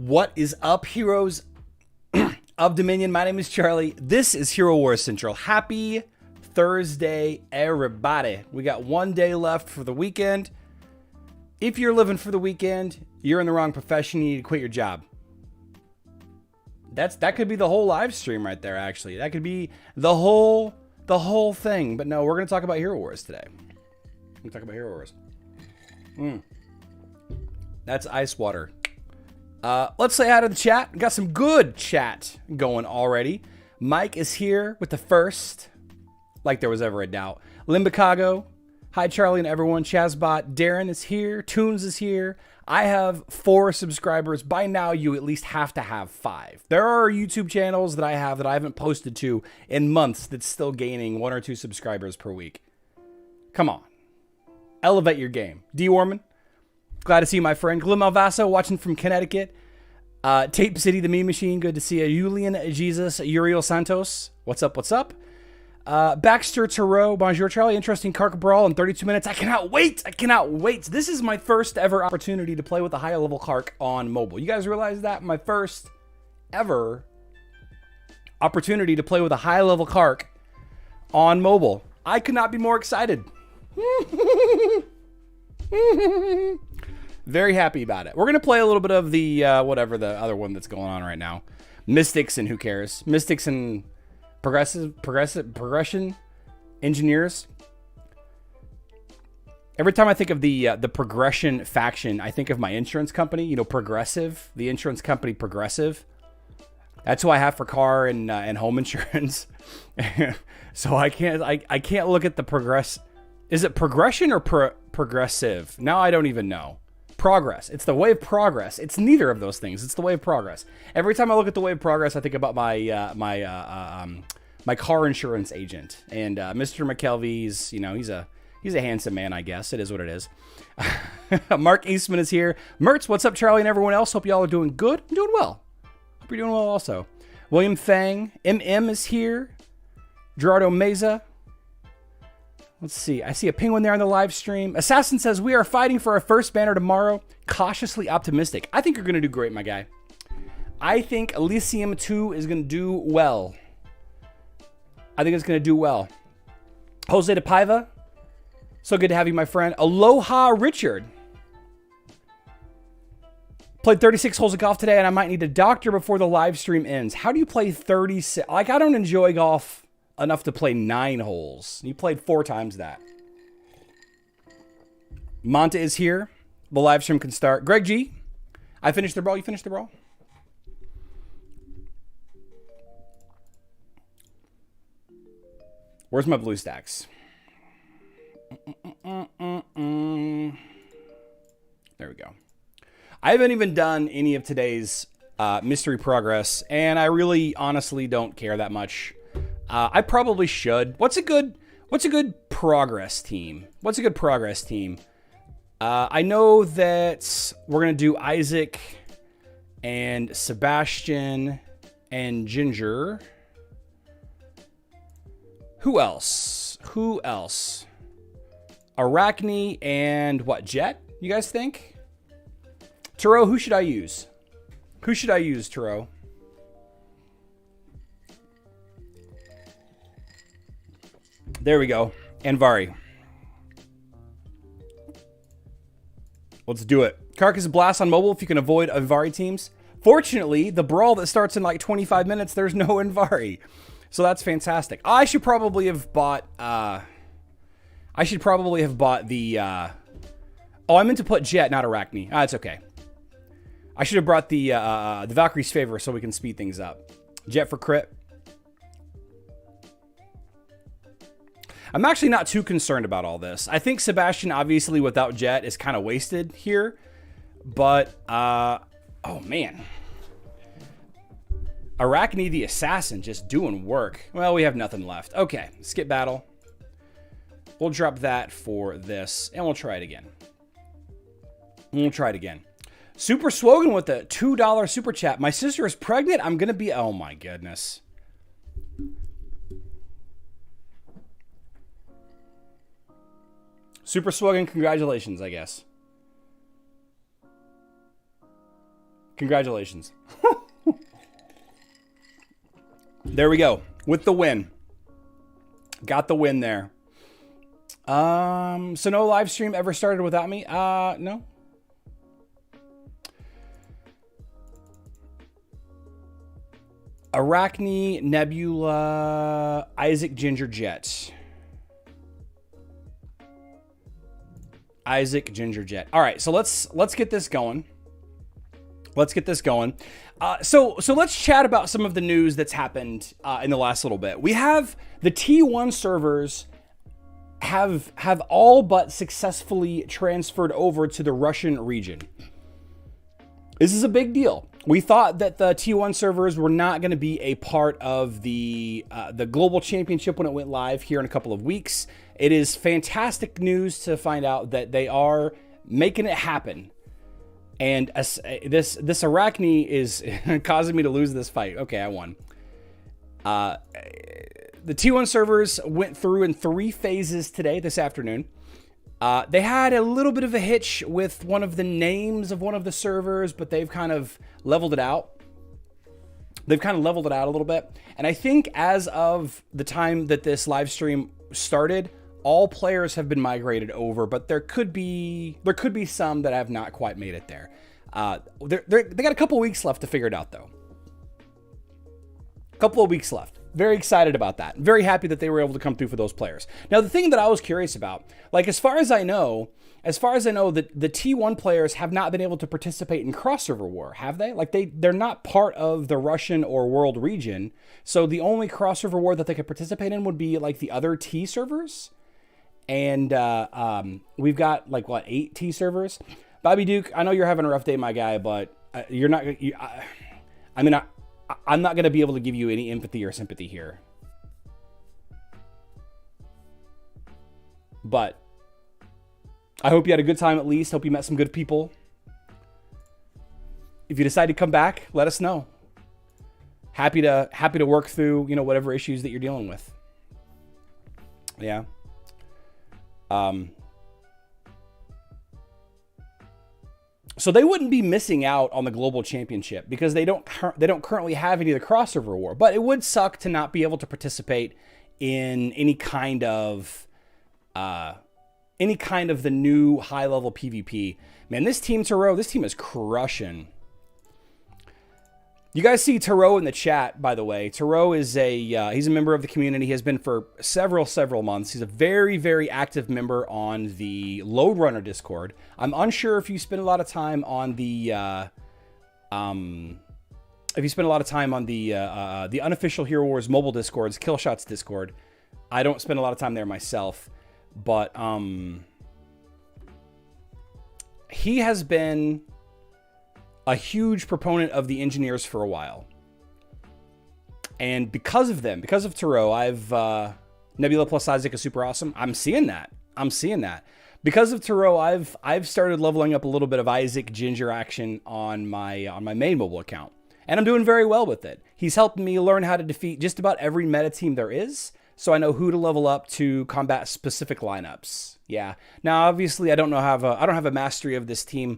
What is up, heroes of Dominion? My name is Charlie. This is Hero Wars Central. Happy Thursday, everybody. We got one day left for the weekend. If you're living for the weekend, you're in the wrong profession. You need to quit your job. That could be the whole live stream right there, actually. That could be the whole thing. But no, we're going to talk about Hero Wars today. We're going to talk about Hero Wars. That's ice water. Let's say hi to the chat. We got some good chat going already. Mike is here with the first, like there was ever a doubt. Limbicago, hi Charlie and everyone. Chazbot, Darren is here. Toons is here. I have 4 subscribers. By now, you at least have to have 5. There are YouTube channels that I have that I haven't posted to in months that's still gaining 1 or 2 subscribers per week. Come on. Elevate your game. D. Warman, glad to see you, my friend. Glim Alvaso, watching from Connecticut. Tape City, the Meme Machine, good to see you. Julian Jesus, Uriel Santos, what's up, what's up? Baxter Tarot, bonjour, Charlie. Interesting KARKH Brawl in 32 minutes. I cannot wait. This is my first ever opportunity to play with a high level KARKH on mobile. You guys realize that? My first ever opportunity to play with a high level KARKH on mobile. I could not be more excited. Very happy about it. We're going to play a little bit of the, whatever the other one that's going on right now. Mystics and who cares? Mystics and progression engineers. Every time I think of the progression faction, I think of my insurance company, you know, Progressive, the insurance company Progressive. That's who I have for car and home insurance. So I can't look at the progress. Is it progression or progressive? Now I don't even know. Progress. It's the way of progress. It's neither of those things. It's the way of progress. Every time I look at the way of progress, I think about my my car insurance agent. And Mr. McKelvey's, you know, he's a handsome man, I guess. It is what it is. Mark Eastman is here. Mertz, what's up, Charlie and everyone else? Hope y'all are doing good. I'm doing well. Hope you're doing well also. William Fang. MM is here. Gerardo Meza. Let's see. I see a penguin there on the live stream. Assassin says, we are fighting for our first banner tomorrow. Cautiously optimistic. I think you're going to do great, my guy. I think Elysium 2 is going to do well. I think it's going to do well. Jose de Paiva. So good to have you, my friend. Aloha, Richard. Played 36 holes of golf today, and I might need a doctor before the live stream ends. How do you play 36? Like, I don't enjoy golf enough to play 9 holes. You played 4 times that. Monta is here. The live stream can start. Greg G, I finished the brawl. You finished the brawl? Where's my blue stacks? There we go. I haven't even done any of today's mystery progress, and I really honestly don't care that much. I probably should. What's a good progress team? I know that we're going to do Isaac and Sebastian and Ginger. Who else? Arachne and what, Jet? You guys think? Taro, who should I use? Taro? There we go. Anvari. Let's do it. KARKH is a blast on mobile if you can avoid Anvari teams. Fortunately, the brawl that starts in like 25 minutes, there's no Anvari. So that's fantastic. I should probably have bought the oh, I meant to put Jet, not Arachne. It's okay. I should have brought the Valkyrie's Favor so we can speed things up. Jet for crit. I'm actually not too concerned about all this. I think Sebastian, obviously, without Jet, is kind of wasted here. But, oh, man. Arachne the Assassin just doing work. Well, we have nothing left. Okay, skip battle. We'll drop that for this, and we'll try it again. SuperSwoggin with a $2 super chat. My sister is pregnant. I'm going to be... Oh, my goodness. SuperSwoggin, congratulations, I guess. Congratulations. There we go. With the win. Got the win there. So no live stream ever started without me? No. Arachne, Nebula, Isaac, Ginger, Jet. Isaac, Ginger, Jet. All right, so let's get this going. Let's get this going. So let's chat about some of the news that's happened in the last little bit. We have the T1 servers have all but successfully transferred over to the Russian region. This is a big deal. We thought that the T1 servers were not going to be a part of the global championship when it went live here in a couple of weeks. It is fantastic news to find out that they are making it happen. And this Arachne is causing me to lose this fight. Okay, I won. The T1 servers went through in 3 phases today, this afternoon. They had a little bit of a hitch with one of the names of one of the servers, but they've kind of leveled it out. They've kind of leveled it out a little bit. And I think as of the time that this live stream started, all players have been migrated over, but there could be some that have not quite made it there. They got a couple weeks left to figure it out, though. A couple of weeks left. Very excited about that. Very happy that they were able to come through for those players. Now, the thing that I was curious about, like as far as I know, that the T1 players have not been able to participate in cross-server war, have they? Like they're not part of the Russian or world region, so the only cross-server war that they could participate in would be like the other T servers. And we've got like what, 8 T servers? Bobby Duke, I know you're having a rough day, my guy, but you're not. I'm not going to be able to give you any empathy or sympathy here. But I hope you had a good time at least. Hope you met some good people. If you decide to come back, let us know. Happy to work through, whatever issues that you're dealing with. Yeah. So they wouldn't be missing out on the global championship because they don't currently have any of the crossover war. But it would suck to not be able to participate in any kind of the new high level PvP. Man, this team is crushing. You guys see Taro in the chat, by the way. Taro is he's a member of the community. He has been for several months. He's a very, very active member on the Load Runner Discord. I'm unsure if you spend a lot of time on the the unofficial Hero Wars mobile Discords, Killshots Discord. I don't spend a lot of time there myself, but he has been a huge proponent of the engineers for a while. And because of them, because of Taro, Nebula plus Isaac is super awesome. I'm seeing that. Because of Taro, I've started leveling up a little bit of Isaac Ginger action on my main mobile account. And I'm doing very well with it. He's helped me learn how to defeat just about every meta team there is, so I know who to level up to combat specific lineups. Yeah. Now, obviously, I don't have a mastery of this team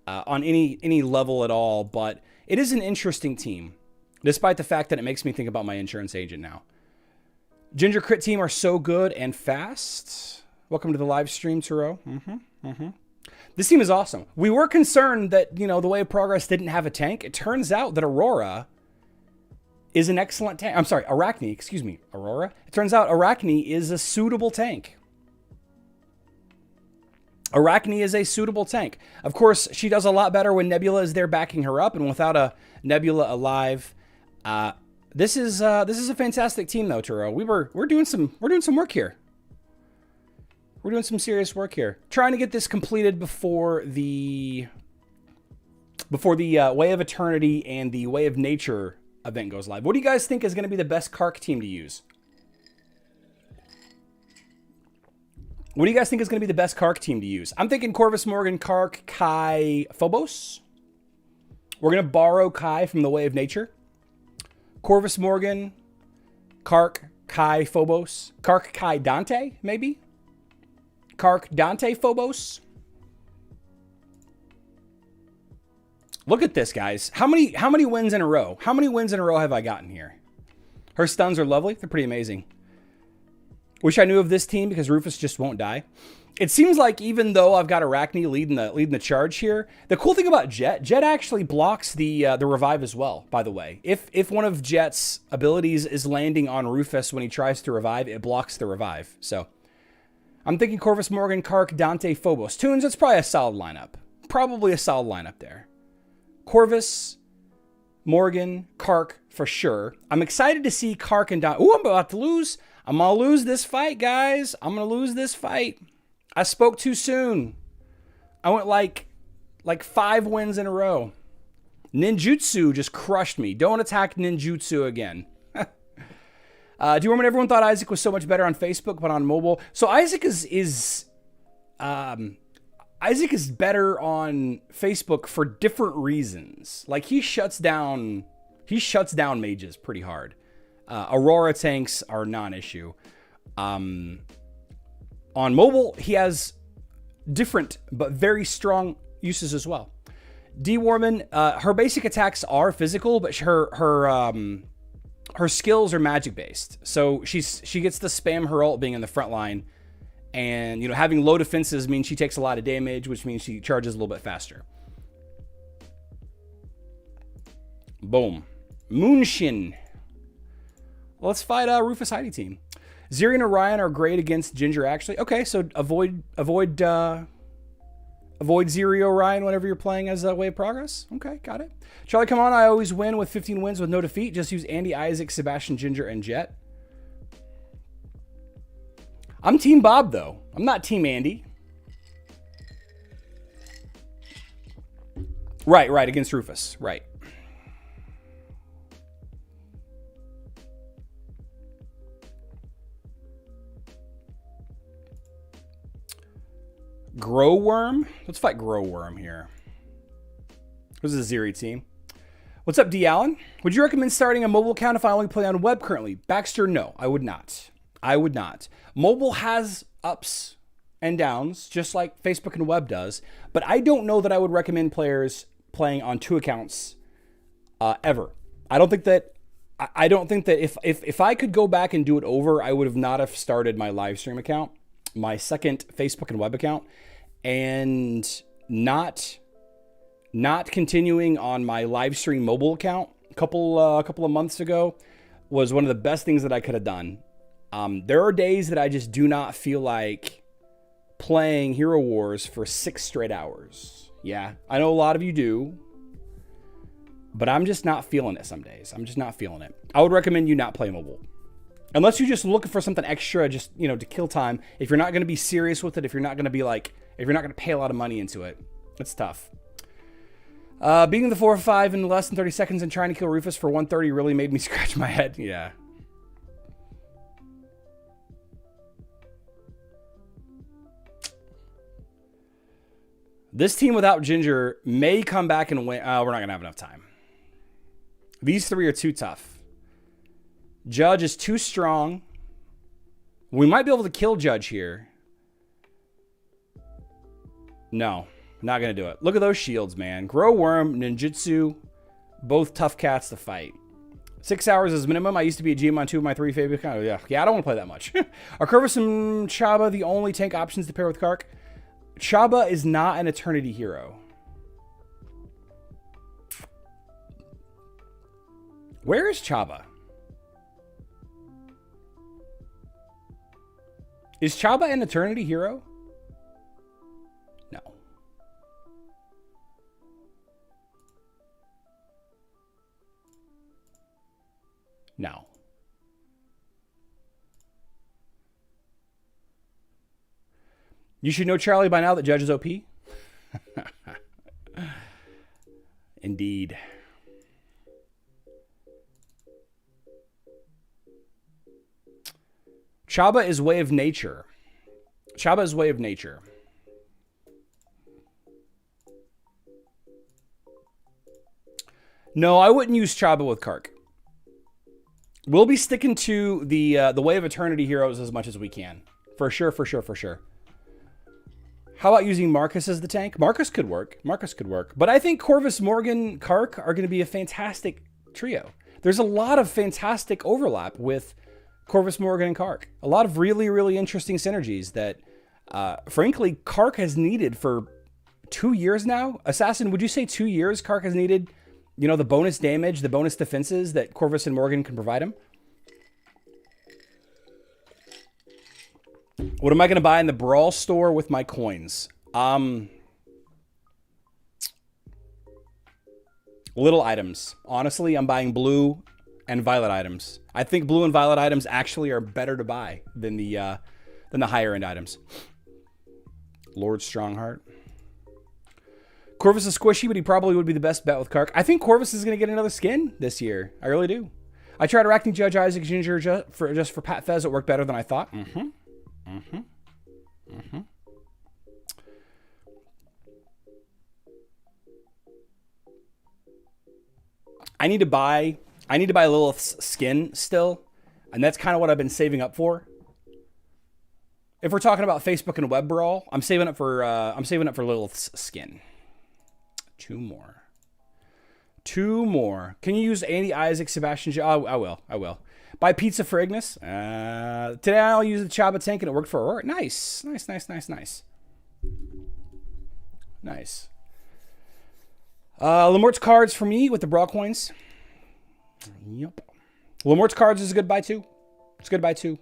on any level at all, but it is an interesting team, despite the fact that it makes me think about my insurance agent now. Ginger Crit team are so good and fast. Welcome to the live stream, Turo. This team is awesome. We were concerned that, the Way of Progress didn't have a tank. It turns out that Aurora is an excellent tank. I'm sorry, Arachne, excuse me, Aurora. It turns out Arachne is a suitable tank. Arachne is a suitable tank. Of course, she does a lot better when Nebula is there backing her up, and without a Nebula alive, this is a fantastic team though, Turo. We're doing some work here. We're doing some serious work here. Trying to get this completed before the Way of Eternity and the Way of Nature event goes live. What do you guys think is going to be the best Kark team to use? What do you guys think is going to be the best Kark team to use? I'm thinking Corvus Morgan, Kark, Kai, Phobos. We're going to borrow Kai from the Way of Nature. Corvus Morgan, Kark, Kai, Phobos. Kark, Kai, Dante, maybe? Kark, Dante, Phobos. Look at this, guys. How many wins in a row? How many wins in a row have I gotten here? Her stuns are lovely. They're pretty amazing. Wish I knew of this team because Rufus just won't die. It seems like even though I've got Arachne leading the charge here, the cool thing about Jet actually blocks the revive as well, by the way. If one of Jet's abilities is landing on Rufus when he tries to revive, it blocks the revive. So I'm thinking Corvus, Morgan, Kark, Dante, Phobos. Tunes, that's probably a solid lineup. Probably a solid lineup there. Corvus, Morgan, Kark for sure. I'm excited to see Kark and Dante. Ooh, I'm about to lose. I'm going to lose this fight, guys. I'm going to lose this fight. I spoke too soon. I went like 5 wins in a row. Ninjutsu just crushed me. Don't attack Ninjutsu again. Do you remember when everyone thought Isaac was so much better on Facebook, but on mobile? So Isaac is better on Facebook for different reasons. Like he shuts down mages pretty hard. Aurora tanks are non-issue. On mobile, he has different but very strong uses as well. D Warman, her basic attacks are physical, but her skills are magic based. So she gets to spam her ult being in the front line, and having low defenses means she takes a lot of damage, which means she charges a little bit faster. Boom, Moonshin. Let's fight Rufus Heidi team. Ziri and Orion are great against Ginger, actually. Okay, so avoid Ziri Orion whenever you're playing as a Way of Progress. Okay, got it. Charlie, come on. I always win with 15 wins with no defeat. Just use Andy, Isaac, Sebastian, Ginger, and Jet. I'm Team Bob, though. I'm not Team Andy. Right, against Rufus. Right. Growworm? Let's fight Growworm here. This is a Ziri team. What's up, D. Allen? Would you recommend starting a mobile account if I only play on web currently? Baxter, no, I would not. I would not. Mobile has ups and downs, just like Facebook and web does, but I don't know that I would recommend players playing on 2 accounts ever. I don't think that if I could go back and do it over, I would have not have started my live stream account, my second Facebook and web account, and not continuing on my live stream mobile account a couple of months ago was one of the best things that I could have done. There are days that I just do not feel like playing Hero Wars for 6 straight hours. Yeah, I know a lot of you do, but I'm just not feeling it some days. I'm just not feeling it. I would recommend you not play mobile. Unless you're just looking for something extra, just, to kill time. If you're not going to be serious with it, if you're not going to pay a lot of money into it, it's tough. Beating the 4-5 in less than 30 seconds and trying to kill Rufus for 130 really made me scratch my head. Yeah. This team without Ginger may come back and win. We're not going to have enough time. These 3 are too tough. Judge is too strong. We might be able to kill Judge here. No, not going to do it. Look at those shields, man. Growworm, Ninjutsu, both tough cats to fight. 6 hours is minimum. I used to be a GM on 2 of my 3 favorite. Yeah, I don't want to play that much. Are Corvus and Chaba the only tank options to pair with Kark? Chaba is not an Eternity hero. Where is Chaba? Is Chaba an Eternity hero? No. No. You should know, Charlie, by now that Judge is OP. Indeed. Chaba is way of nature. Chaba is way of nature. No, I wouldn't use Chaba with Kark. We'll be sticking to the way of Eternity heroes as much as we can. For sure, for sure, for sure. How about using Marcus as the tank? Marcus could work. Marcus could work. But I think Corvus, Morgan, Kark are going to be a fantastic trio. There's a lot of fantastic overlap with Corvus, Morgan, and Kark. A lot of really, really interesting synergies that, frankly, Kark has needed for 2 years now. Assassin, would you say 2 years Kark has needed, you know, the bonus damage, the bonus defenses that Corvus and Morgan can provide him? What am I going to buy in the Brawl store with my coins? Little items. Honestly, I'm buying blue and violet items. I think blue and violet items actually are better to buy than the higher end items. Lord Strongheart. Corvus is squishy, but he probably would be the best bet with Kark. I think Corvus is going to get another skin this year. I really do. I tried Arachne Judge Isaac Ginger just for Pat Fez. It worked better than I thought. I need to buy Lilith's skin still, and that's kind of what I've been saving up for. If we're talking about Facebook and web brawl, I'm saving up for Lilith's skin. Two more. Can you use Andy Isaac, Sebastian? I will. Buy pizza for Ignis. Today I'll use the Chaba tank and it worked for Aurora. Nice. Lamort's cards for me with the Brawl coins. Yep. Lamort's cards is a good buy too. It's a good buy too.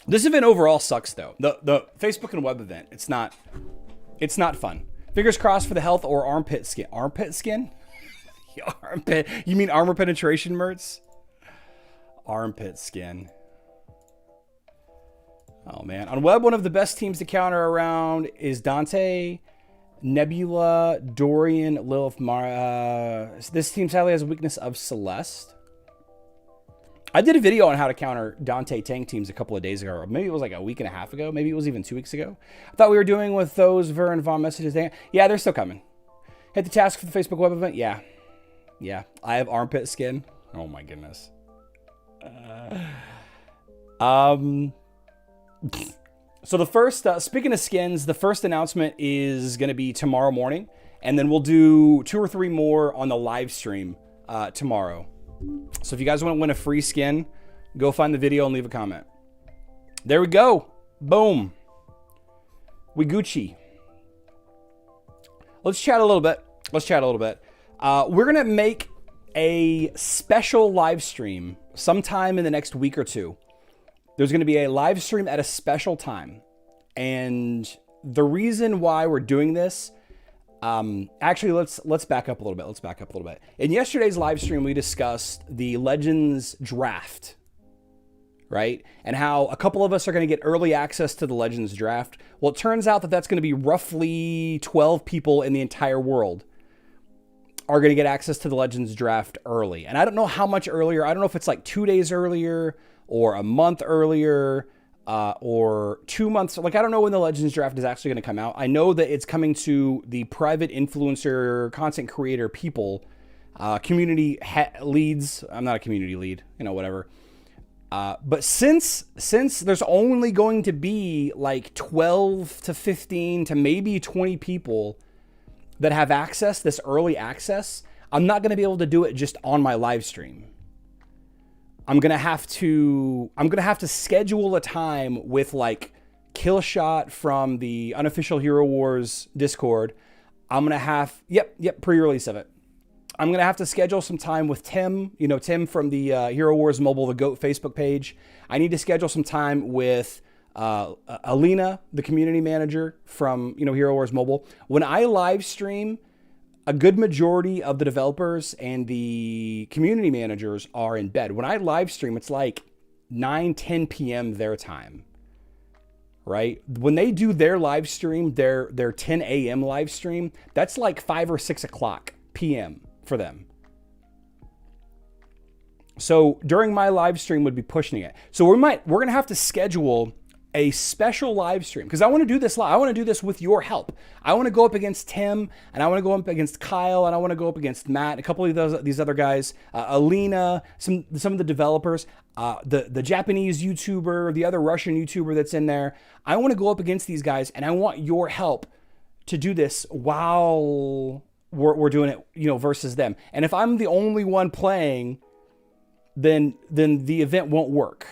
This event overall sucks though. The Facebook and web event. It's not fun. Fingers crossed for the health or armpit skin. Armpit skin? Armpit. You mean armor penetration merts? Armpit skin. Oh man. On web, one of the best teams to counter around is Dante, Nebula, Dorian, Lilith, Mara. This team sadly has a weakness of Celeste. I did a video on how to counter Dante tank teams a couple of days ago. Or maybe it was like a week and a half ago. Maybe it was even 2 weeks ago. I thought we were doing with those Ver and Vaughn messages. Yeah, they're still coming. Hit the task for the Facebook web event. Yeah. I have armpit skin. Oh my goodness. So the first, speaking of skins, the first announcement is going to be tomorrow morning, and then we'll do 2 or 3 more on the live stream tomorrow. So if you guys want to win a free skin, go find the video and leave a comment. There we go. Boom. We Gucci. Let's chat a little bit. We're going to make a special live stream sometime in the next week or two. There's going to be a live stream at a special time. And the reason why we're doing this, actually, let's back up a little bit. In yesterday's live stream, we discussed the Legends draft, right? And how a couple of us are going to get early access to the Legends draft. Well, it turns out that that's going to be roughly 12 people in the entire world are going to get access to the Legends draft early. And I don't know how much earlier. I don't know if it's like 2 days earlier or a month earlier or 2 months. Like, I don't know when the Legends draft is actually going to come out. I know that it's coming to the private influencer, content creator people, community leads. I'm not a community lead, whatever. But since there's only going to be like 12 to 15 to maybe 20 people that have access, this early access, I'm not going to be able to do it just on my live stream. I'm going to have to schedule a time with like Killshot from the Unofficial Hero Wars Discord. I'm going to have, pre-release of it. I'm going to have to schedule some time with Tim, Tim from the Hero Wars Mobile, the GOAT Facebook page. I need to schedule some time with Alina, the community manager from, Hero Wars Mobile. When I live stream, a good majority of the developers and the community managers are in bed. When I live stream, it's like 9, 10 p.m. their time, right? When they do their live stream, their 10 a.m. live stream, that's like 5 or 6 o'clock p.m. for them. So during my live stream would be pushing it. So we're going to have to schedule a special live stream, because I want to do this live. I want to do this with your help. I want to go up against Tim, and I want to go up against Kyle, and I want to go up against Matt, a couple of these other guys, Alina, some of the developers, the Japanese YouTuber, the other Russian YouTuber that's in there. I want to go up against these guys, and I want your help to do this while we're doing it, you know, versus them. And if I'm the only one playing, then the event won't work.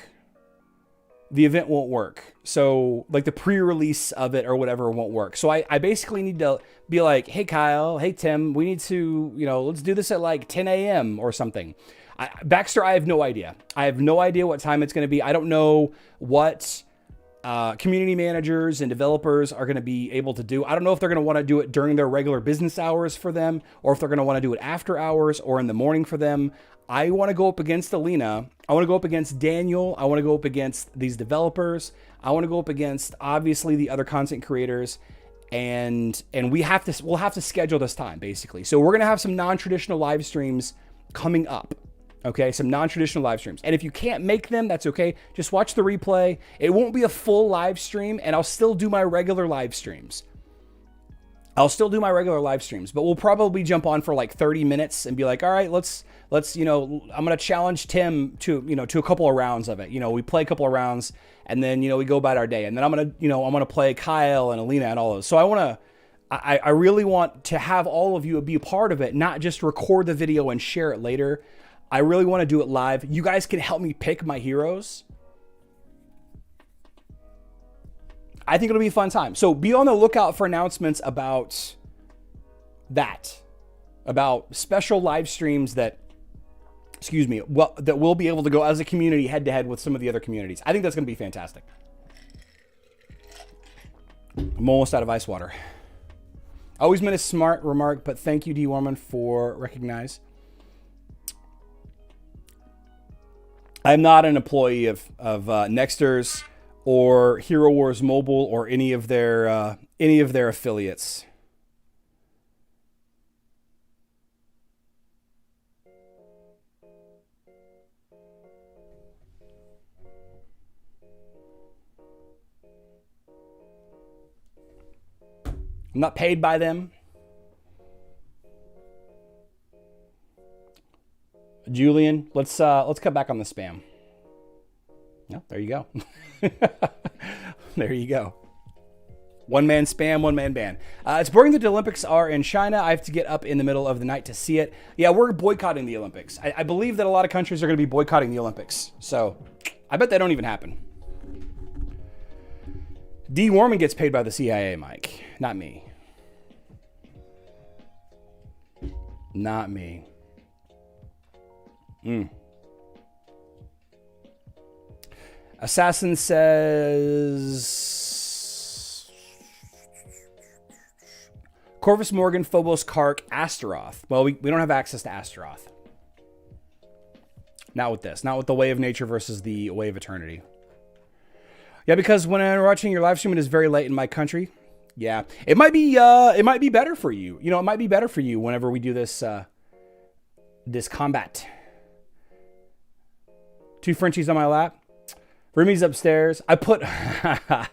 The event won't work. So like the pre-release of it or whatever won't work. So I basically need to be like, hey, Kyle, hey, Tim, we need to, you know, let's do this at like 10 a.m. or something. Baxter, I have no idea. I have no idea what time it's going to be. I don't know what community managers and developers are going to be able to do. I don't know if they're going to want to do it during their regular business hours for them, or if they're going to want to do it after hours or in the morning for them. I want to go up against Alina. I want to go up against Daniel. I want to go up against these developers. I want to go up against obviously the other content creators, and we'll have to schedule this time basically. So we're going to have some non-traditional live streams coming up. Okay, some non-traditional live streams. And if you can't make them, that's okay. Just watch the replay. It won't be a full live stream, and I'll still do my regular live streams. But we'll probably jump on for like 30 minutes and be like, all right, let's, you know, I'm going to challenge Tim to, you know, to a couple of rounds of it. You know, we play a couple of rounds, and then, you know, we go about our day. And then I'm going to play Kyle and Alina and all those. So I really want to have all of you be a part of it, not just record the video and share it later. I really want to do it live. You guys can help me pick my heroes. I think it'll be a fun time. So be on the lookout for announcements about that, about special live streams that we'll be able to go as a community head to head with some of the other communities. I think that's going to be fantastic. I'm almost out of ice water. Always meant a smart remark, but thank you, D. Warman, for recognize. I'm not an employee of Nexters or Hero Wars Mobile or any of their affiliates. I'm not paid by them. Julian, let's cut back on the spam. No, there you go. There you go. One man spam, one man ban. It's boring that the Olympics are in China. I have to get up in the middle of the night to see it. Yeah, we're boycotting the Olympics. I believe that a lot of countries are going to be boycotting the Olympics. So I bet they don't even happen. D. Warman gets paid by the CIA, Mike. Not me. Not me. Assassin says Corvus Morgan, Phobos, Kark, Astaroth. Well, we don't have access to Astaroth. Not with this. Not with the Way of Nature versus the Way of Eternity. Yeah, because when I'm watching your live stream, it is very late in my country. Yeah, it might be better for you. You know, it might be better for you whenever we do this this combat. 2 Frenchies on my lap. Remy's upstairs. I put a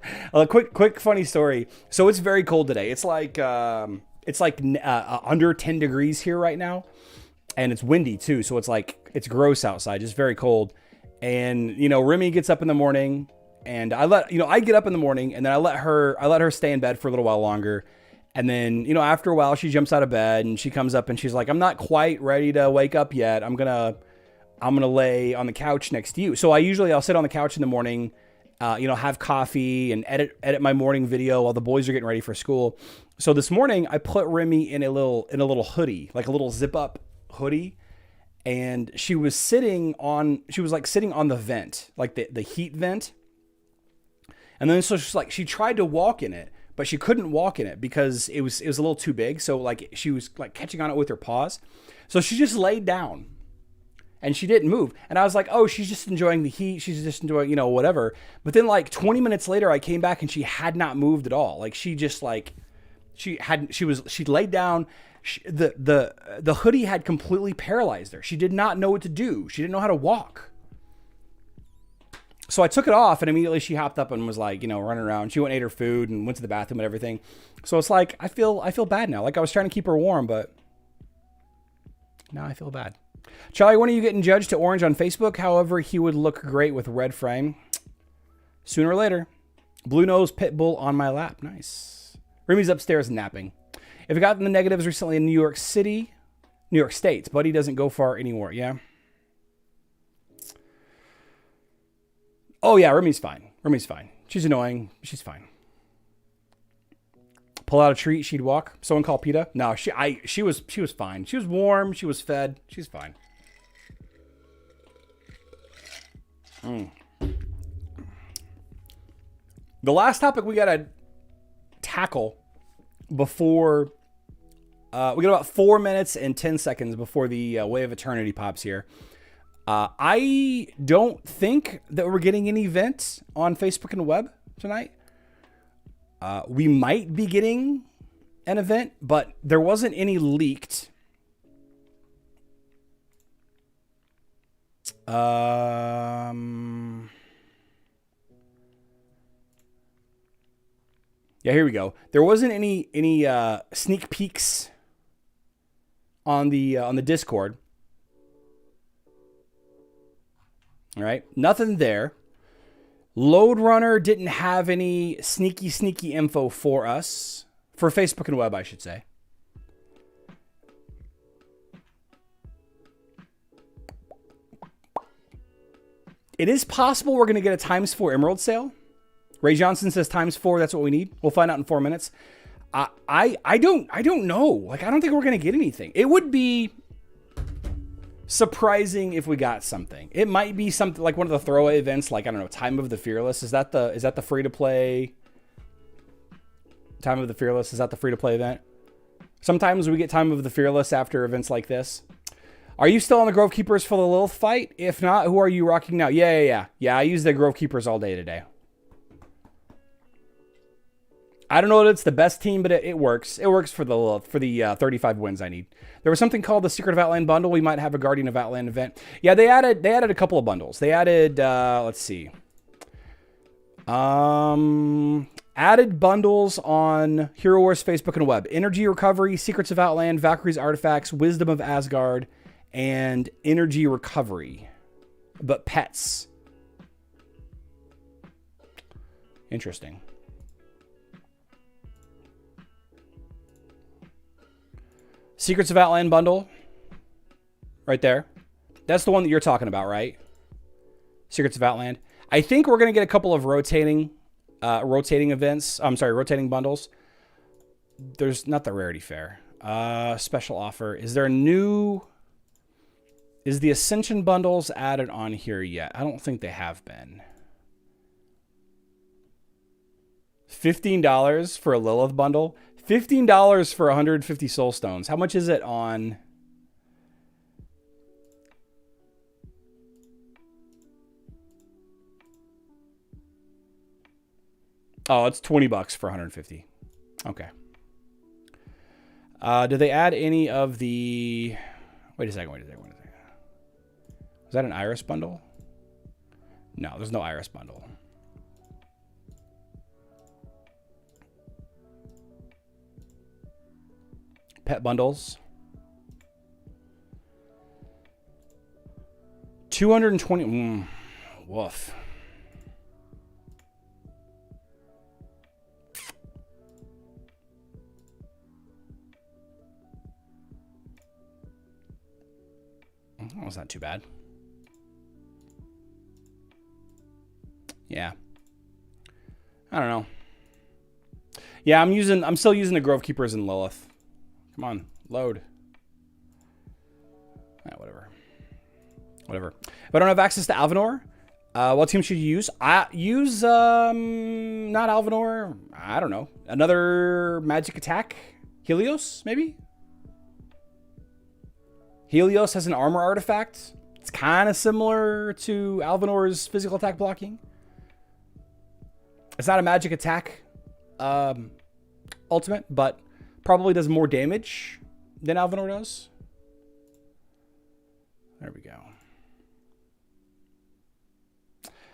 quick funny story. So it's very cold today. It's like under 10 degrees here right now, and it's windy too. So it's gross outside. Just very cold. And you know, Remy gets up in the morning, and I get up in the morning, and then I let her stay in bed for a little while longer. And then, you know, after a while, she jumps out of bed and she comes up and she's like, I'm not quite ready to wake up yet. I'm gonna lay on the couch next to you. So I'll sit on the couch in the morning, have coffee and edit my morning video while the boys are getting ready for school. So this morning I put Remy in a little hoodie, like a little zip up hoodie. And she was sitting on the vent, like the heat vent. And then so she tried to walk in it, but she couldn't walk in it because it was a little too big. So like she was like catching on it with her paws. So she just laid down and she didn't move. And I was like, oh, she's just enjoying the heat. She's just enjoying, whatever. But then like 20 minutes later, I came back and she had not moved at all. Like she just like, she laid down. The hoodie had completely paralyzed her. She did not know what to do. She didn't know how to walk. So I took it off, and immediately she hopped up and was like, you know, running around. She went and ate her food and went to the bathroom and everything. So it's like, I feel bad now. Like I was trying to keep her warm, but now I feel bad. Charlie, when are you getting judged to orange on Facebook? However, he would look great with red frame. Sooner or later. Blue nose pit bull on my lap. Nice. Remy's upstairs napping. If I got in the negatives recently in New York State, Buddy doesn't go far anymore. Yeah. Oh yeah, Remy's fine. Remy's fine. She's annoying. She's fine. Pull out a treat, she'd walk. Someone call PETA. No, she was fine. She was warm. She was fed. She's fine. The last topic we gotta tackle before we got about 4 minutes and 10 seconds before the Way of Eternity pops here. I don't think that we're getting an event on Facebook and the web tonight. We might be getting an event, but there wasn't any leaked. Yeah, here we go. There wasn't any sneak peeks on the Discord. All right, nothing there. Load Runner didn't have any sneaky info for us. For Facebook and web, I should say. It is possible we're going to get a ×4 Emerald sale. Ray Johnson says ×4, that's what we need. We'll find out in 4 minutes. I don't know. Like, I don't think we're going to get anything. It would be surprising if we got something. It might be something like one of the throwaway events, like, I don't know, Time of the Fearless. Is that the free to play? Time of the Fearless, is that the free to play event? Sometimes we get Time of the Fearless after events like this. Are you still on the Grove Keepers for the Lilith fight? If not, who are you rocking now? Yeah, I use the Grove Keepers all day today. I don't know that it's the best team, but it works. It works for the Lilith, for the 35 wins I need. There was something called the Secret of Outland bundle. We might have a Guardian of Outland event. Yeah, they added a couple of bundles. They added, let's see. Added bundles on Hero Wars Facebook and web. Energy Recovery, Secrets of Outland, Valkyrie's Artifacts, Wisdom of Asgard, and Energy Recovery. But pets. Interesting. Secrets of Outland bundle. Right there. That's the one that you're talking about, right? Secrets of Outland. I think we're going to get a couple of rotating events. I'm sorry, rotating bundles. There's not the rarity fair. Special offer. Is there a new... Is the Ascension bundles added on here yet? I don't think they have been. $15 for a Lilith bundle. $15 for 150 soul stones. How much is it on... Oh, it's $20 for 150. Okay. Did they add any of the... Wait a second. Was that an Iris bundle? No, there's no Iris bundle. Pet bundles. 220. Woof. That was not too bad. Yeah. I don't know. Yeah, I'm still using the Grove Keepers and Lilith. Come on, load. Yeah, whatever. If I don't have access to Alvanor, what team should you use? I use not Alvanor. I don't know. Another magic attack? Helios, maybe? Helios has an armor artifact. It's kind of similar to Alvanor's physical attack blocking. It's not a magic attack ultimate, but probably does more damage than Alvanor does. There we go.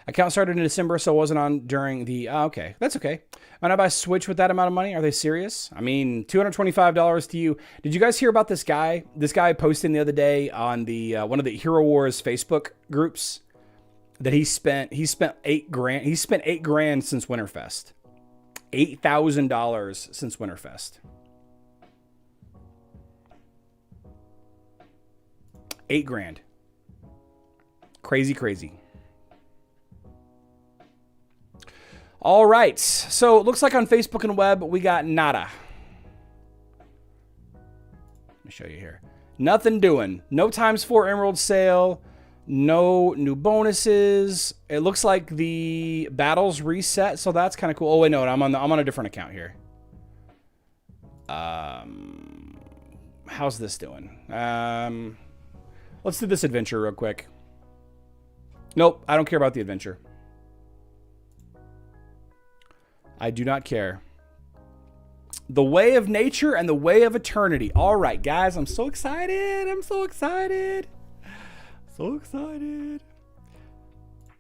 Account started in December, so it wasn't on during the... okay, that's okay. Might I buy Switch with that amount of money? Are they serious? I mean, $225 to you. Did you guys hear about this guy? This guy posted the other day on the one of the Hero Wars Facebook groups that he spent $8,000. He spent $8,000 since Winterfest. $8,000 since Winterfest. $8,000. Crazy, crazy. All right. So it looks like on Facebook and web, we got nada. Let me show you here. Nothing doing. No ×4 Emerald sale. No new bonuses. It looks like the battles reset, so that's kind of cool. Oh wait, no, I'm on a different account here. How's this doing? Let's do this adventure real quick. Nope, I don't care about the adventure. I do not care. The way of nature and the way of eternity. All right, guys, I'm so excited. I'm so excited. So excited.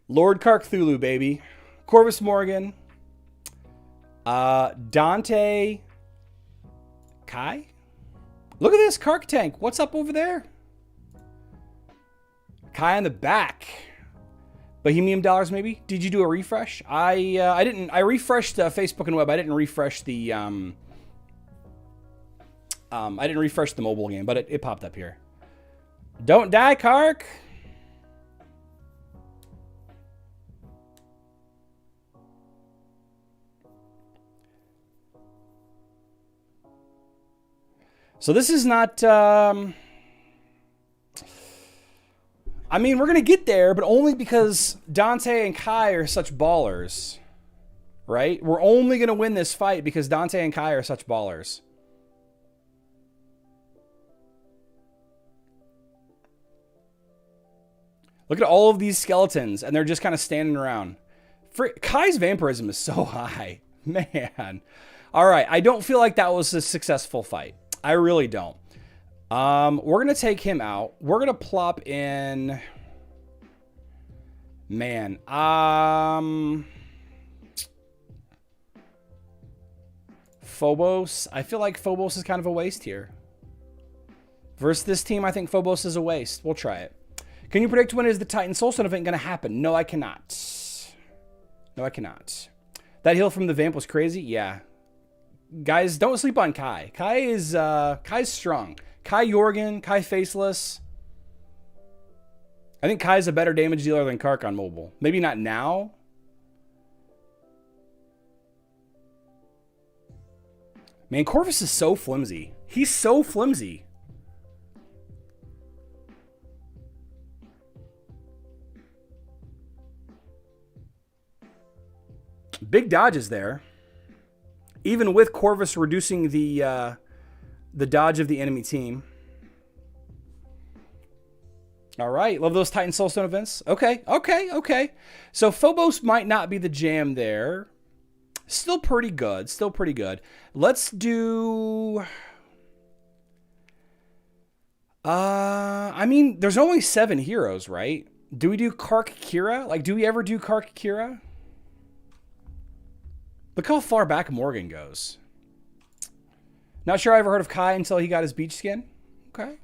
Lord KARKHTHULU, baby. Corvus Morgan. Dante. Kai? Look at this Kark tank. What's up over there? Kai on the back. Bohemian dollars, maybe? Did you do a refresh? I didn't. I refreshed Facebook and web. I didn't refresh the mobile game, but it popped up here. Don't die, Kark. So this is not. I mean, we're going to get there, but only because Dante and Kai are such ballers, right? We're only going to win this fight because Dante and Kai are such ballers. Look at all of these skeletons, and they're just kind of standing around. Kai's vampirism is so high. Man. All right, I don't feel like that was a successful fight. I really don't. We're going to take him out. We're going to plop in... Man. Phobos. I feel like Phobos is kind of a waste here. Versus this team, I think Phobos is a waste. We'll try it. Can you predict when is the Titan Soulstone event going to happen? No, I cannot. No, I cannot. That heal from the vamp was crazy? Yeah. Guys, don't sleep on Kai. Kai's strong. Kai Jorgen, Kai Faceless. I think Kai's a better damage dealer than Kark on mobile. Maybe not now. Man, Corvus is so flimsy. He's so flimsy. Big dodges there. Even with Corvus reducing the dodge of the enemy team. All right. Love those Titan Soulstone events. Okay. Okay. Okay. So Phobos might not be the jam there. Still pretty good. Still pretty good. Let's do... I mean, there's only 7 heroes, right? Do we do Kark Kira? Like, do we ever do Kark Kira? Look how far back Morgan goes. Not sure I ever heard of Kai until he got his beach skin. Okay.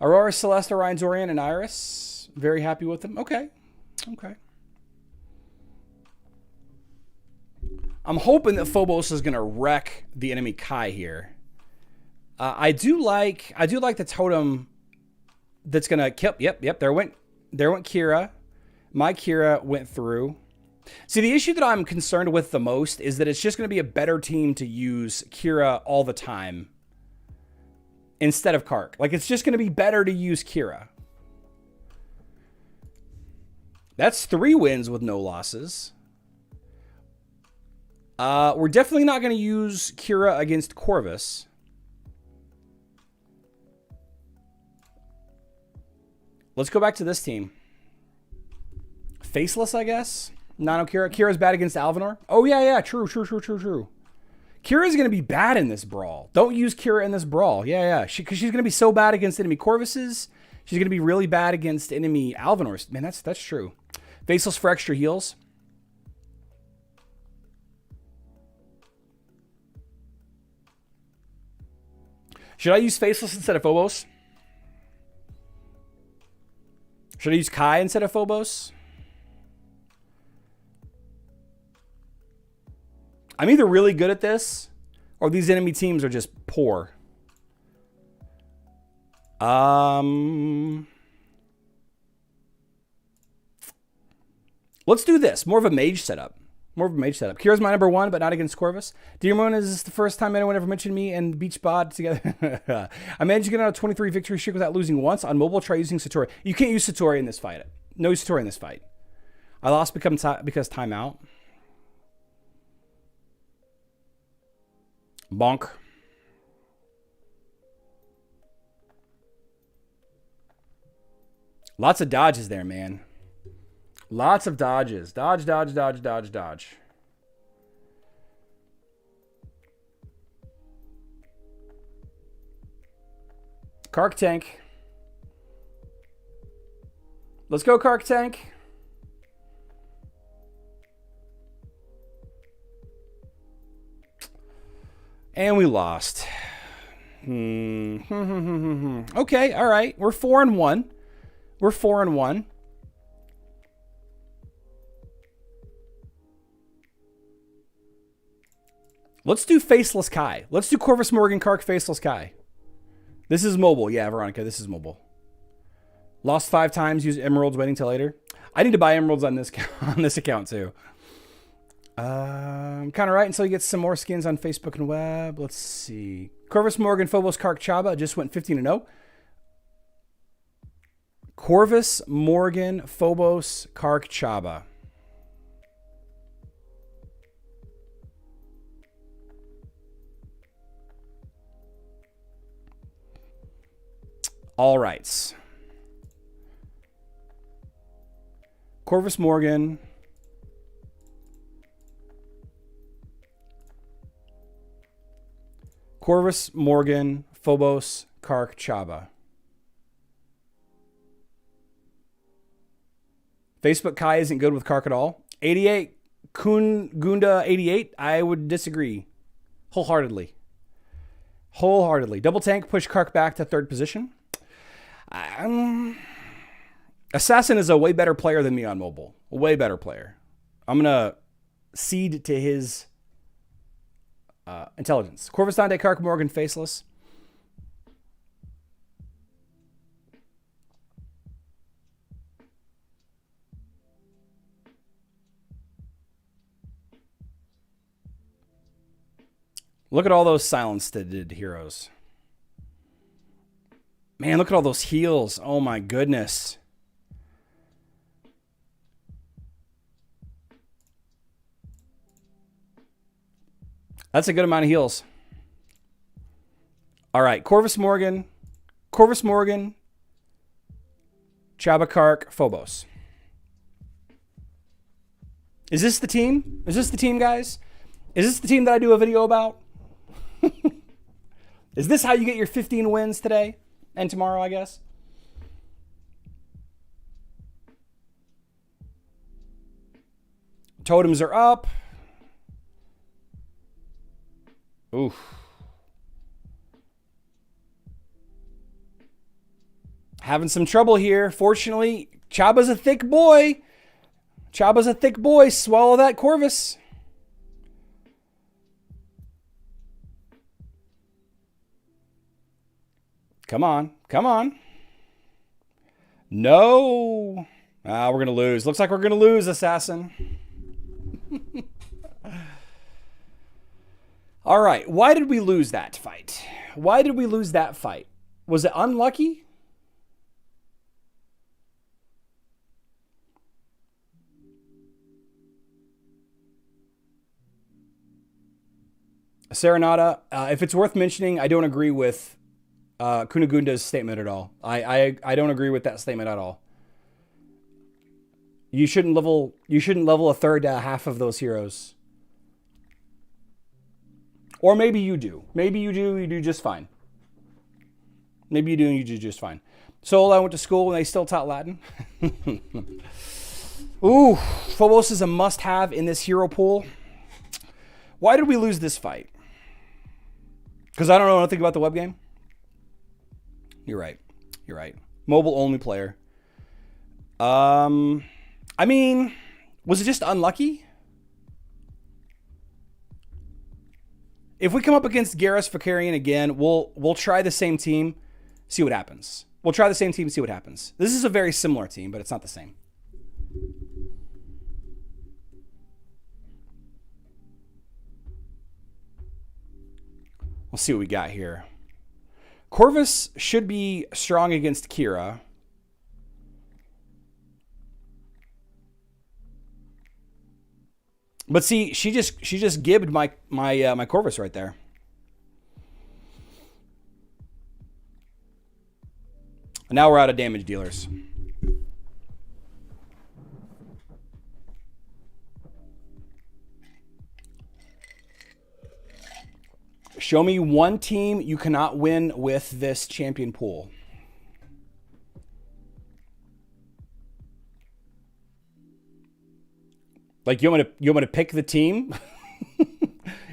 Aurora, Celeste, Orion, Zorian, and Iris. Very happy with them. Okay. Okay. I'm hoping that Phobos is going to wreck the enemy Kai here. I do like the totem that's going to kill. Yep. There went Kira. My Kira went through. See, the issue that I'm concerned with the most is that it's just going to be a better team to use Kira all the time instead of Kark. Like, it's just going to be better to use Kira. That's 3 wins with no losses. We're definitely not going to use Kira against Corvus. Let's go back to this team. Faceless, I guess. Nano Kira. Kira's bad against Alvanor. Oh, yeah. True. Kira's going to be bad in this brawl. Don't use Kira in this brawl. Yeah. Because she's going to be so bad against enemy Corvuses. She's going to be really bad against enemy Alvanors. Man, that's true. Faceless for extra heals. Should I use Faceless instead of Phobos? Should I use Kai instead of Phobos? I'm either really good at this, or these enemy teams are just poor. Let's do this. More of a mage setup. Kira's my number one, but not against Corvus. Dear Moon, is this the first time anyone ever mentioned me and Beach Bod together? I managed to get on a 23 victory streak without losing once. On mobile, try using Satori. You can't use Satori in this fight. No Satori in this fight. I lost because timeout. Bonk. Lots of dodges there, man. Lots of dodges. Dodge, dodge, dodge, dodge, dodge. Kark tank. Let's go, Kark tank. And we lost. Okay, all right. We're 4-1. We're 4-1. Let's do Faceless Kai. Let's do Corvus Morgan Kark Faceless Kai. This is mobile. Yeah, Veronica, this is mobile. Lost 5 times. Use emeralds. Waiting till later. I need to buy emeralds on this account too. I'm kind of right until you get some more skins on Facebook and web. Let's see. Corvus Morgan Phobos Kark Chaba just went 15-0. Corvus Morgan Phobos Kark Chaba. All right. Corvus Morgan. Corvus Morgan Phobos Kark Chaba. Facebook Kai isn't good with Kark at all. 88 Kun Gunda 88. I would disagree wholeheartedly. Double tank push Kark back to 3rd position. Assassin is a way better player than me on mobile. A way better player. I'm going to cede to his intelligence. Corvus Dante Kark Morgan Faceless. Look at all those silenced heroes. Man, look at all those heals. Oh my goodness. That's a good amount of heals. All right, Corvus Morgan, Chaba Kark, Phobos. Is this the team? Is this the team, guys? Is this the team that I do a video about? Is this how you get your 15 wins today and tomorrow, I guess? Totems are up. Oof. Having some trouble here. Fortunately, Chaba's a thick boy. Swallow that, Corvus. Come on. No. We're going to lose. Looks like we're going to lose, Assassin. All right. Why did we lose that fight? Was it unlucky? Serenata, if it's worth mentioning, I don't agree with Kunagunda's statement at all. I don't agree with that statement at all. You shouldn't level a third half of those heroes. Or maybe you do. You do just fine. Maybe you do and you do just fine. Seoul, I went to school and they still taught Latin. Ooh, Phobos is a must-have in this hero pool. Why did we lose this fight? Because I don't know anything about the web game? You're right. You're right. Mobile-only player. I mean, was it just unlucky? If we come up against Garrus Vakarian again, we'll try the same team, see what happens. We'll try the same team, see what happens. This is a very similar team, but it's not the same. We'll see what we got here. Corvus should be strong against Kira. But see, she just gibbed my Corvus right there. And now we're out of damage dealers. Show me one team you cannot win with this champion pool. Like, you want me to pick the team?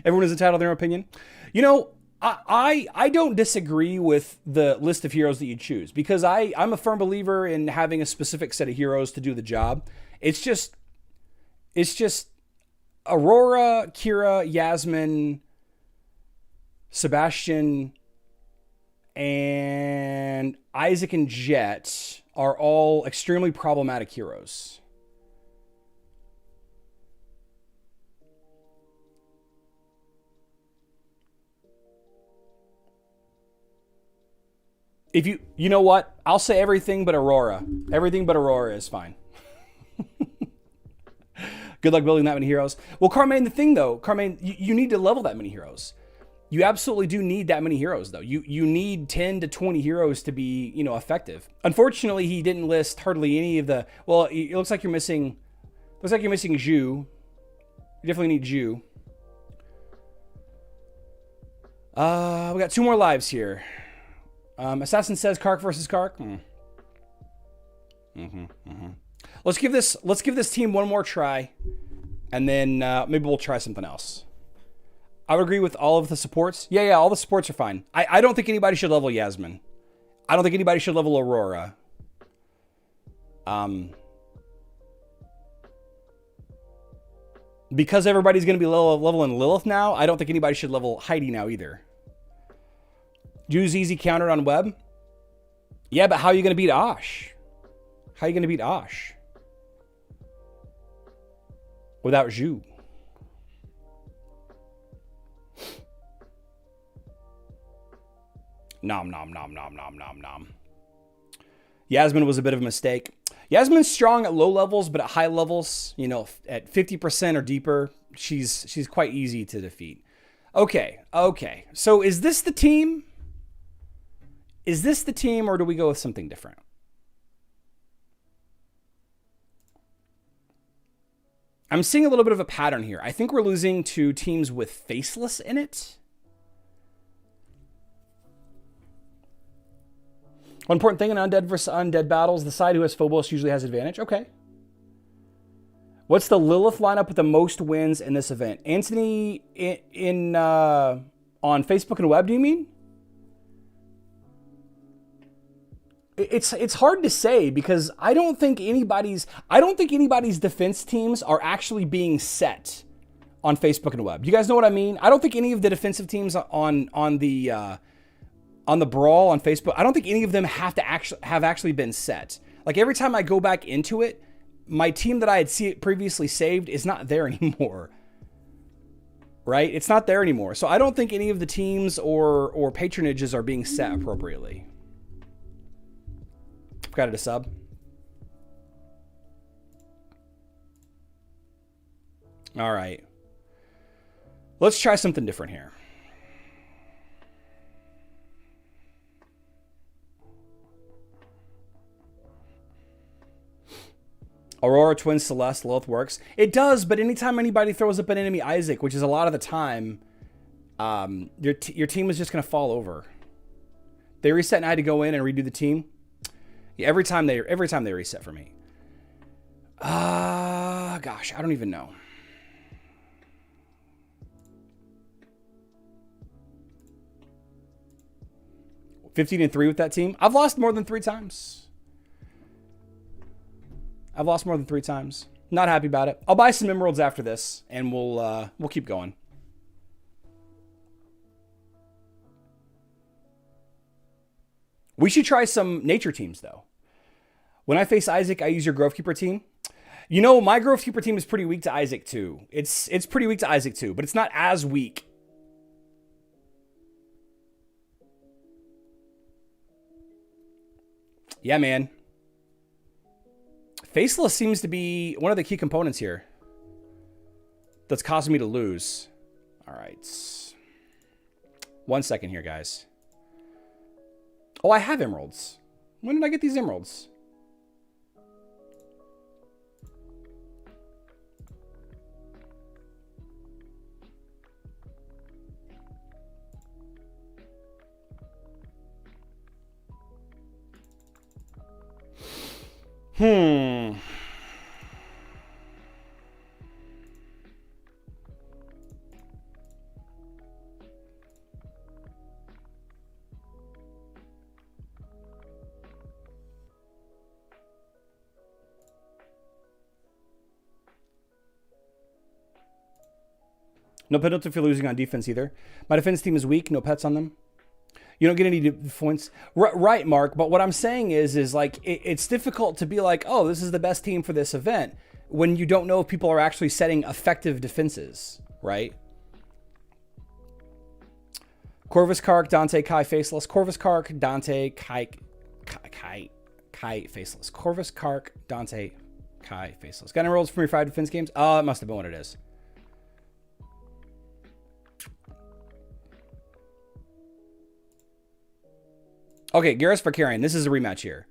Everyone is entitled to their opinion. You know, I don't disagree with the list of heroes that you choose, because I'm a firm believer in having a specific set of heroes to do the job. It's just Aurora, Kira, Yasmin, Sebastian, and Isaac and Jet are all extremely problematic heroes. If you know what? I'll say everything but Aurora. Everything but Aurora is fine. Good luck building that many heroes. Well, Carmaine, the thing though, Carmaine, you need to level that many heroes. You absolutely do need that many heroes though. You need 10 to 20 heroes to be, you know, effective. Unfortunately, he didn't list hardly any of the, well, it looks like you're missing Zhu. You definitely need Zhu. We got 2 more lives here. Assassin says Kark versus Kark. Let's give this team one more try, and then maybe we'll try something else. I would agree with all of the supports. Yeah, all the supports are fine. I don't think anybody should level Yasmin. I don't think anybody should level Aurora. Because everybody's going to be leveling Lilith now, I don't think anybody should level Heidi now either. Zhu's easy countered on web. Yeah, but how are you going to beat Osh? How are you going to beat Osh without Zhu? Nom. Yasmin was a bit of a mistake. Yasmin's strong at low levels, but at high levels, you know, at 50% or deeper, she's quite easy to defeat. Okay. So is this the team? Is this the team, or do we go with something different? I'm seeing a little bit of a pattern here. I think we're losing to teams with Faceless in it. One important thing in undead versus undead battles, the side who has Phobos usually has advantage. Okay. What's the Lilith lineup with the most wins in this event? Anthony on Facebook and web, do you mean? It's hard to say, because I don't think anybody's defense teams are actually being set on Facebook and web. You guys know what I mean? I don't think any of the defensive teams on the Brawl on Facebook, I don't think any of them have actually been set. Like, every time I go back into it, my team that I had previously saved is not there anymore. Right? It's not there anymore. So I don't think any of the teams or patronages are being set appropriately. Got it a sub. All right. Let's try something different here. Aurora, Twin, Celeste, Lilith works. It does, but anytime anybody throws up an enemy Isaac, which is a lot of the time, your team is just going to fall over. They reset and I had to go in and redo the team. Yeah, every time they reset for me. Gosh, I don't even know. $15-3 with that team. I've lost more than 3 times. I've lost more than 3 times. Not happy about it. I'll buy some emeralds after this, and we'll keep going. We should try some nature teams, though. When I face Isaac, I use your Grove Keeper team. You know, my Grove Keeper team is pretty weak to Isaac, too. It's pretty weak to Isaac, too, but it's not as weak. Yeah, man. Faceless seems to be one of the key components here that's causing me to lose. All right. 1 second here, guys. Oh, I have emeralds. When did I get these emeralds? No penalty if you're losing on defense either. My defense team is weak. No pets on them. You don't get any points. Right, Mark. But what I'm saying is like, it's difficult to be like, oh, this is the best team for this event when you don't know if people are actually setting effective defenses, right? Corvus, Kark, Dante, Kai, Faceless. Corvus, Kark, Dante, Kai, Faceless. Corvus, Kark, Dante, Kai, Faceless. Got any rolls from your 5 defense games? Oh, that must have been what it is. Okay, Garrus Vakarian. This is a rematch here.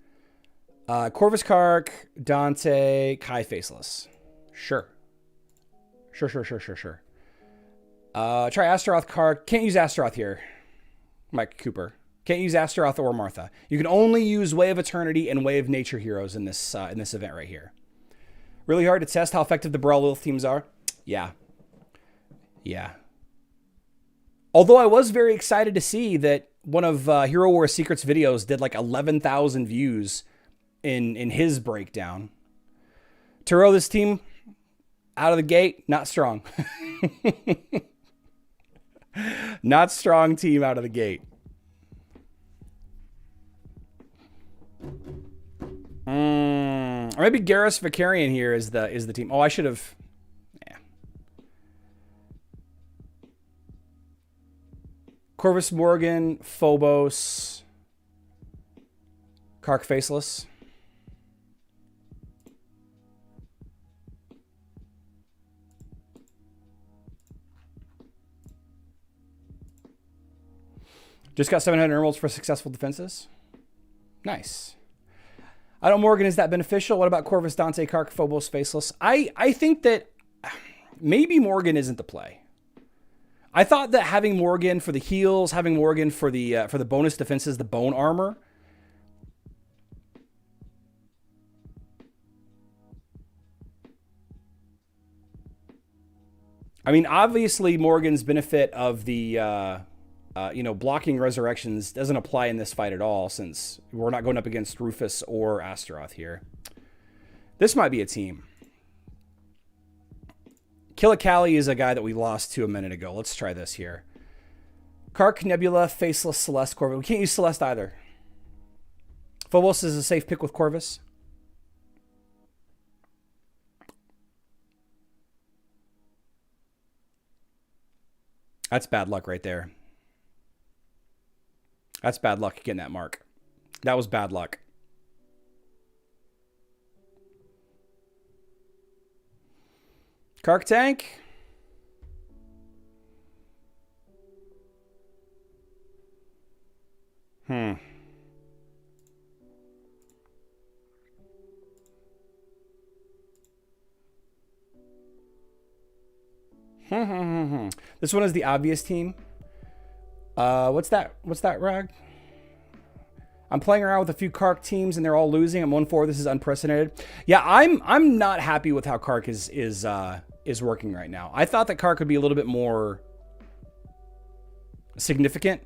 Corvus, Kark, Dante, Kai, Faceless. Sure. Sure. Try Astaroth, Kark. Can't use Astaroth here. Mike Cooper. Can't use Astaroth or Martha. You can only use Way of Eternity and Way of Nature heroes in this event right here. Really hard to test how effective the Brawl Lilith teams are. Yeah. Although I was very excited to see that one of Hero War Secrets videos did like 11,000 views in his breakdown. Turo, this team out of the gate, not strong. Not strong team out of the gate. Or maybe Garrus Vakarian here is the team. Oh, I should have. Yeah. Corvus Morgan, Phobos, Kark Faceless. Just got 700 emeralds for successful defenses. Nice. I don't Morgan is that beneficial. What about Corvus, Dante, Kark, Phobos, Faceless? I think that maybe Morgan isn't the play. I thought that having Morgan for the heals, having Morgan for the bonus defenses, the bone armor. I mean, obviously Morgan's benefit of the blocking resurrections doesn't apply in this fight at all, since we're not going up against Rufus or Astaroth here. This might be a team. Killicali is a guy that we lost to a minute ago. Let's try this here. Kark, Nebula, Faceless, Celeste, Corvus. We can't use Celeste either. Phobos is a safe pick with Corvus. That's bad luck right there. That's bad luck getting that mark. That was bad luck. Kark tank. This one is the obvious team. What's that rag? I'm playing around with a few Kark teams and they're all losing. I'm 1-4. This is unprecedented. Yeah, I'm not happy with how Kark is working right now. I thought that Kark would be a little bit more significant,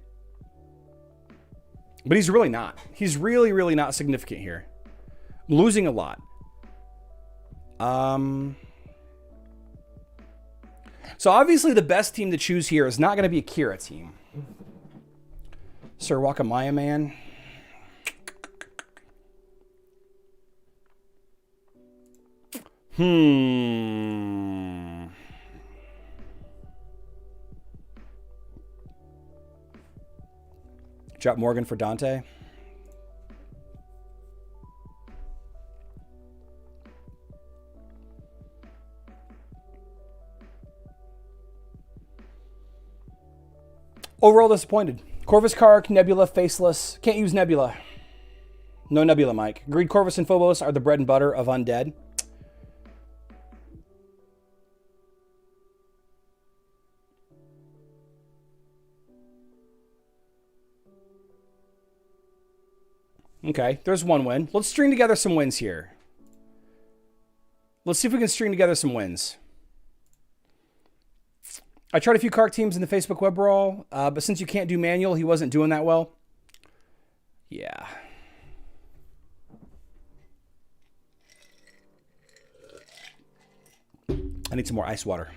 but he's really not. He's really not significant here. I'm losing a lot. So obviously the best team to choose here is not going to be a Kira team. Sir Wakamaya man. Drop Morgan for Dante. Overall disappointed. Corvus, Kark, Nebula, Faceless. Can't use Nebula. No Nebula, Mike. Agreed, Corvus and Phobos are the bread and butter of Undead. Okay, there's one win. Let's string together some wins here. Let's see if we can string together some wins. I tried a few Kark teams in the Facebook web brawl, but since you can't do manual, he wasn't doing that well. Yeah. I need some more ice water.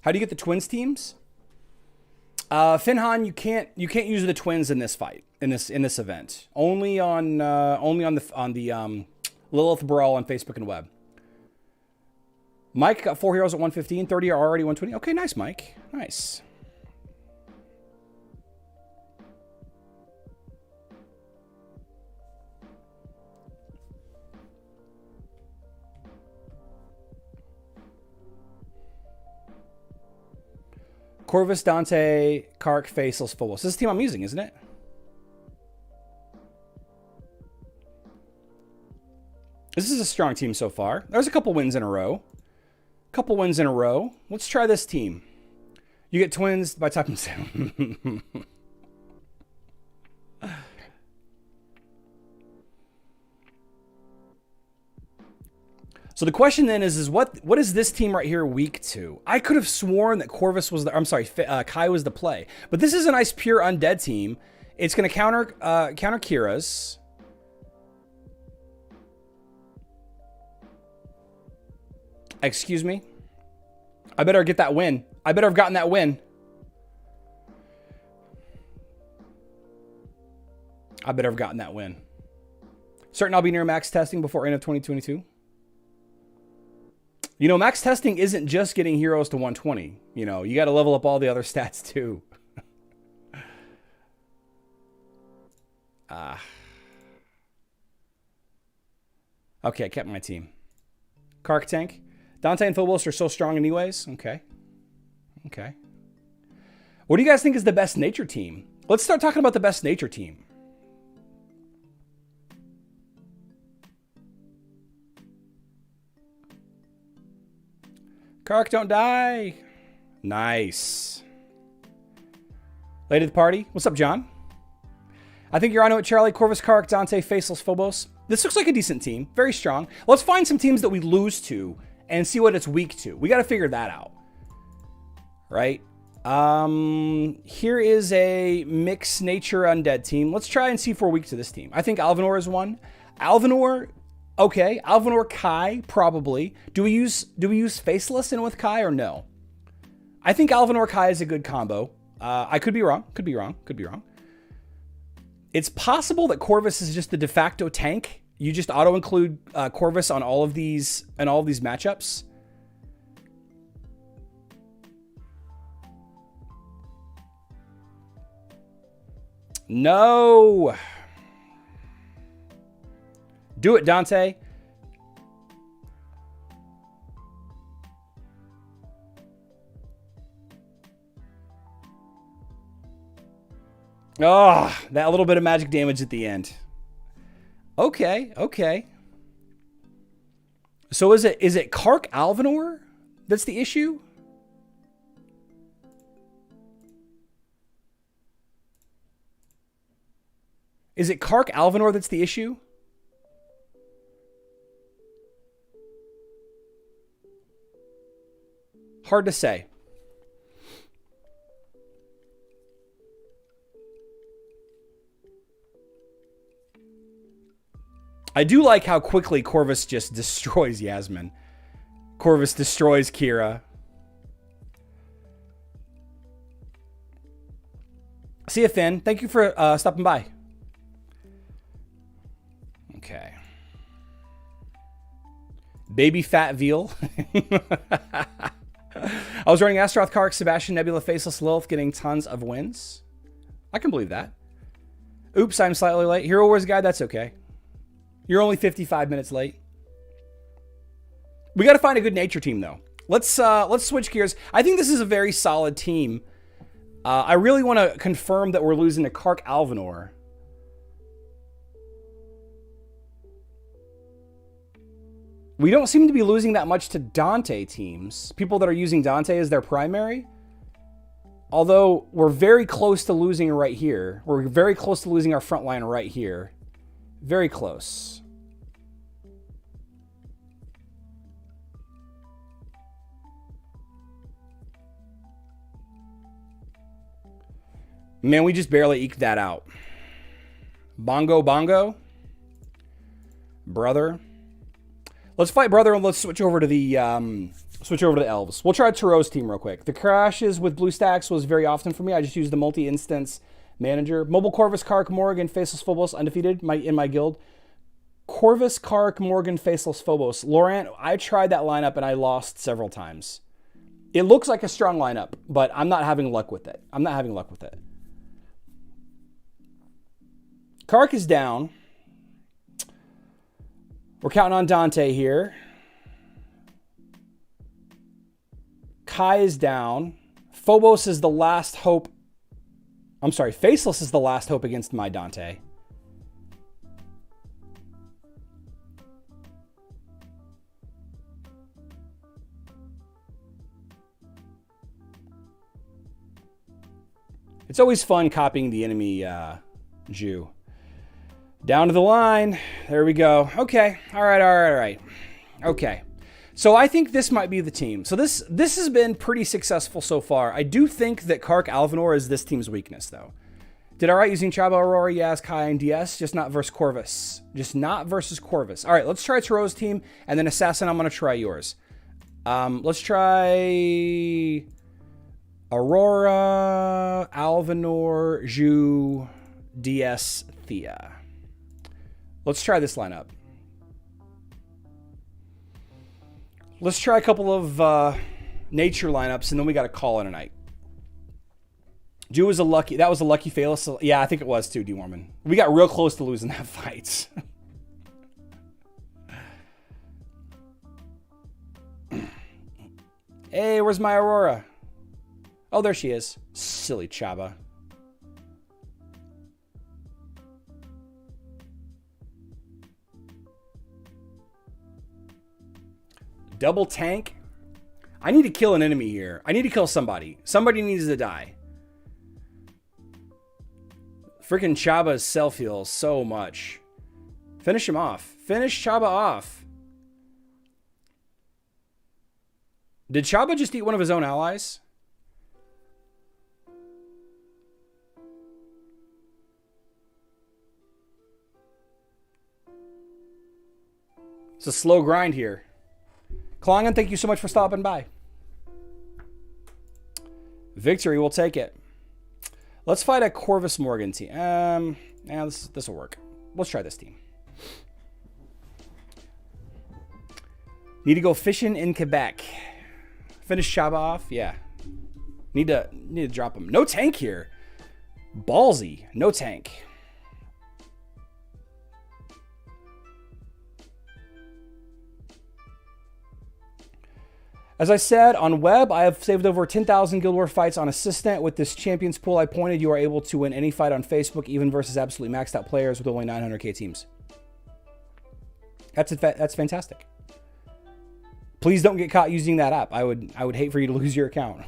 How do you get the twins teams? Finhan, you can't use the twins in this fight, in this event. Only on the Lilith brawl on Facebook and web. Mike got 4 heroes at 115, 30 are already 120. Okay, nice, Mike. Nice. Corvus, Dante, Kark, Faceless, Phobos. This is the team I'm using, isn't it? This is a strong team so far. There's a couple wins in a row. Let's try this team. You get twins by typing 7. So the question then is what is this team right here weak to? I could have sworn that Corvus was Kai was the play. But this is a nice pure undead team. It's going to counter Kira's. Excuse me. I better get that win. I better have gotten that win. Certain I'll be near max testing before end of 2022. You know, max testing isn't just getting heroes to 120. You know, you got to level up all the other stats too. Okay, I kept my team. Kark tank. Dante and Phobos are so strong anyways. Okay. What do you guys think is the best nature team? Let's start talking about the best nature team. Kark, don't die. Nice. Late to the party. What's up, John? I think you're on it with Charlie. Corvus, Kark, Dante, Faceless, Phobos. This looks like a decent team. Very strong. Let's find some teams that we lose to and see what it's weak to. We got to figure that out. Right? Here is a mixed nature undead team. Let's try and see if we're weak to this team. I think Alvanor is one. Alvanor, okay. Alvanor, Kai, probably. Do we use Faceless in with Kai or no? I think Alvanor Kai is a good combo. I could be wrong. Could be wrong. It's possible that Corvus is just the de facto tank. You just auto-include Corvus on all of these matchups. No. Do it, Dante. Oh, that little bit of magic damage at the end. Okay. So is it Kark Alvanor that's the issue? Is it Kark Alvanor that's the issue? Hard to say. I do like how quickly Corvus just destroys Yasmin. Corvus destroys Kira. See you, Finn. Thank you for stopping by. Okay. Baby fat veal. I was running Astaroth, Kark, Sebastian, Nebula, Faceless, Lilith, getting tons of wins. I can believe that. Oops, I'm slightly late. Hero Wars guide, that's okay. You're only 55 minutes late. We got to find a good nature team, though. Let's switch gears. I think this is a very solid team. I really want to confirm that we're losing to Kark Alvanor. We don't seem to be losing that much to Dante teams. People that are using Dante as their primary. Although we're very close to losing right here. We're very close to losing our front line right here. Very close. Man, we just barely eked that out. Bongo, bongo. Brother. Let's fight brother and let's switch over to the elves. We'll try Taro's team real quick. The crashes with blue stacks was very often for me. I just used the multi-instance manager. Mobile Corvus, Kark, Morgan, Faceless, Phobos, undefeated in my guild. Corvus, Kark, Morgan, Faceless, Phobos. Laurent, I tried that lineup and I lost several times. It looks like a strong lineup, but I'm not having luck with it. Kark is down. We're counting on Dante here. Kai is down. Phobos is the last hope. I'm sorry, Faceless is the last hope against my Dante. It's always fun copying the enemy Jew. Down to the line. There we go. Okay. All right. Okay. So I think this might be the team. So this has been pretty successful so far. I do think that Kark Alvanor is this team's weakness, though. Did all right using Chaba, Aurora, Yaz, Kai, and DS, just not versus Corvus. Just not versus Corvus. All right, let's try Taro's team, and then Assassin, I'm going to try yours. Let's try Aurora, Alvanor, Ju, DS, Thea. Let's try this lineup. Let's try a couple of nature lineups, and then we got to call it a night. Jew was that was a lucky fail. So, yeah, I think it was too, D. Warman. We got real close to losing that fight. Hey, where's my Aurora? Oh, there she is. Silly Chaba. Double tank. I need to kill an enemy here. I need to kill somebody. Somebody needs to die. Freaking Chaba's self-heals so much. Finish him off. Finish Chaba off. Did Chaba just eat one of his own allies? It's a slow grind here. Klongan, thank you so much for stopping by. Victory, we'll take it. Let's fight a Corvus Morgan team. Yeah, this will work. Let's try this team. Need to go fishing in Quebec. Finish Chaba off. Yeah. Need to drop him. No tank here. Ballsy. No tank. As I said, on web, I have saved over 10,000 Guild War fights on Assistant. With this Champions Pool I pointed, you are able to win any fight on Facebook, even versus absolutely maxed out players with only 900k teams. That's fantastic. Please don't get caught using that app. I would hate for you to lose your account.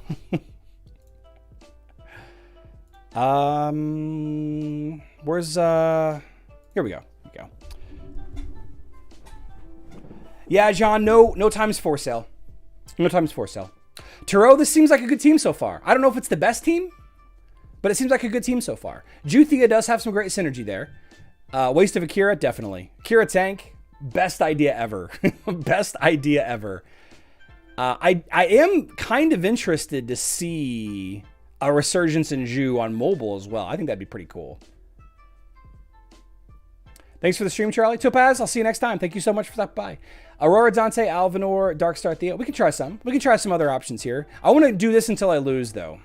Where's here we go. Here we go. Yeah, John, no times for sale. No times for sale. Turo, this seems like a good team so far. I don't know if it's the best team, but it seems like a good team so far. Juthia does have some great synergy there. Waste of Akira, definitely. Akira tank, best idea ever. Best idea ever. I am kind of interested to see a resurgence in Zhu on mobile as well. I think that'd be pretty cool. Thanks for the stream, Charlie. Topaz, I'll see you next time. Thank you so much for stopping by. Aurora, Dante, Alvinor, Darkstar, Theo. We can try some. We can try some other options here. I want to do this until I lose, though.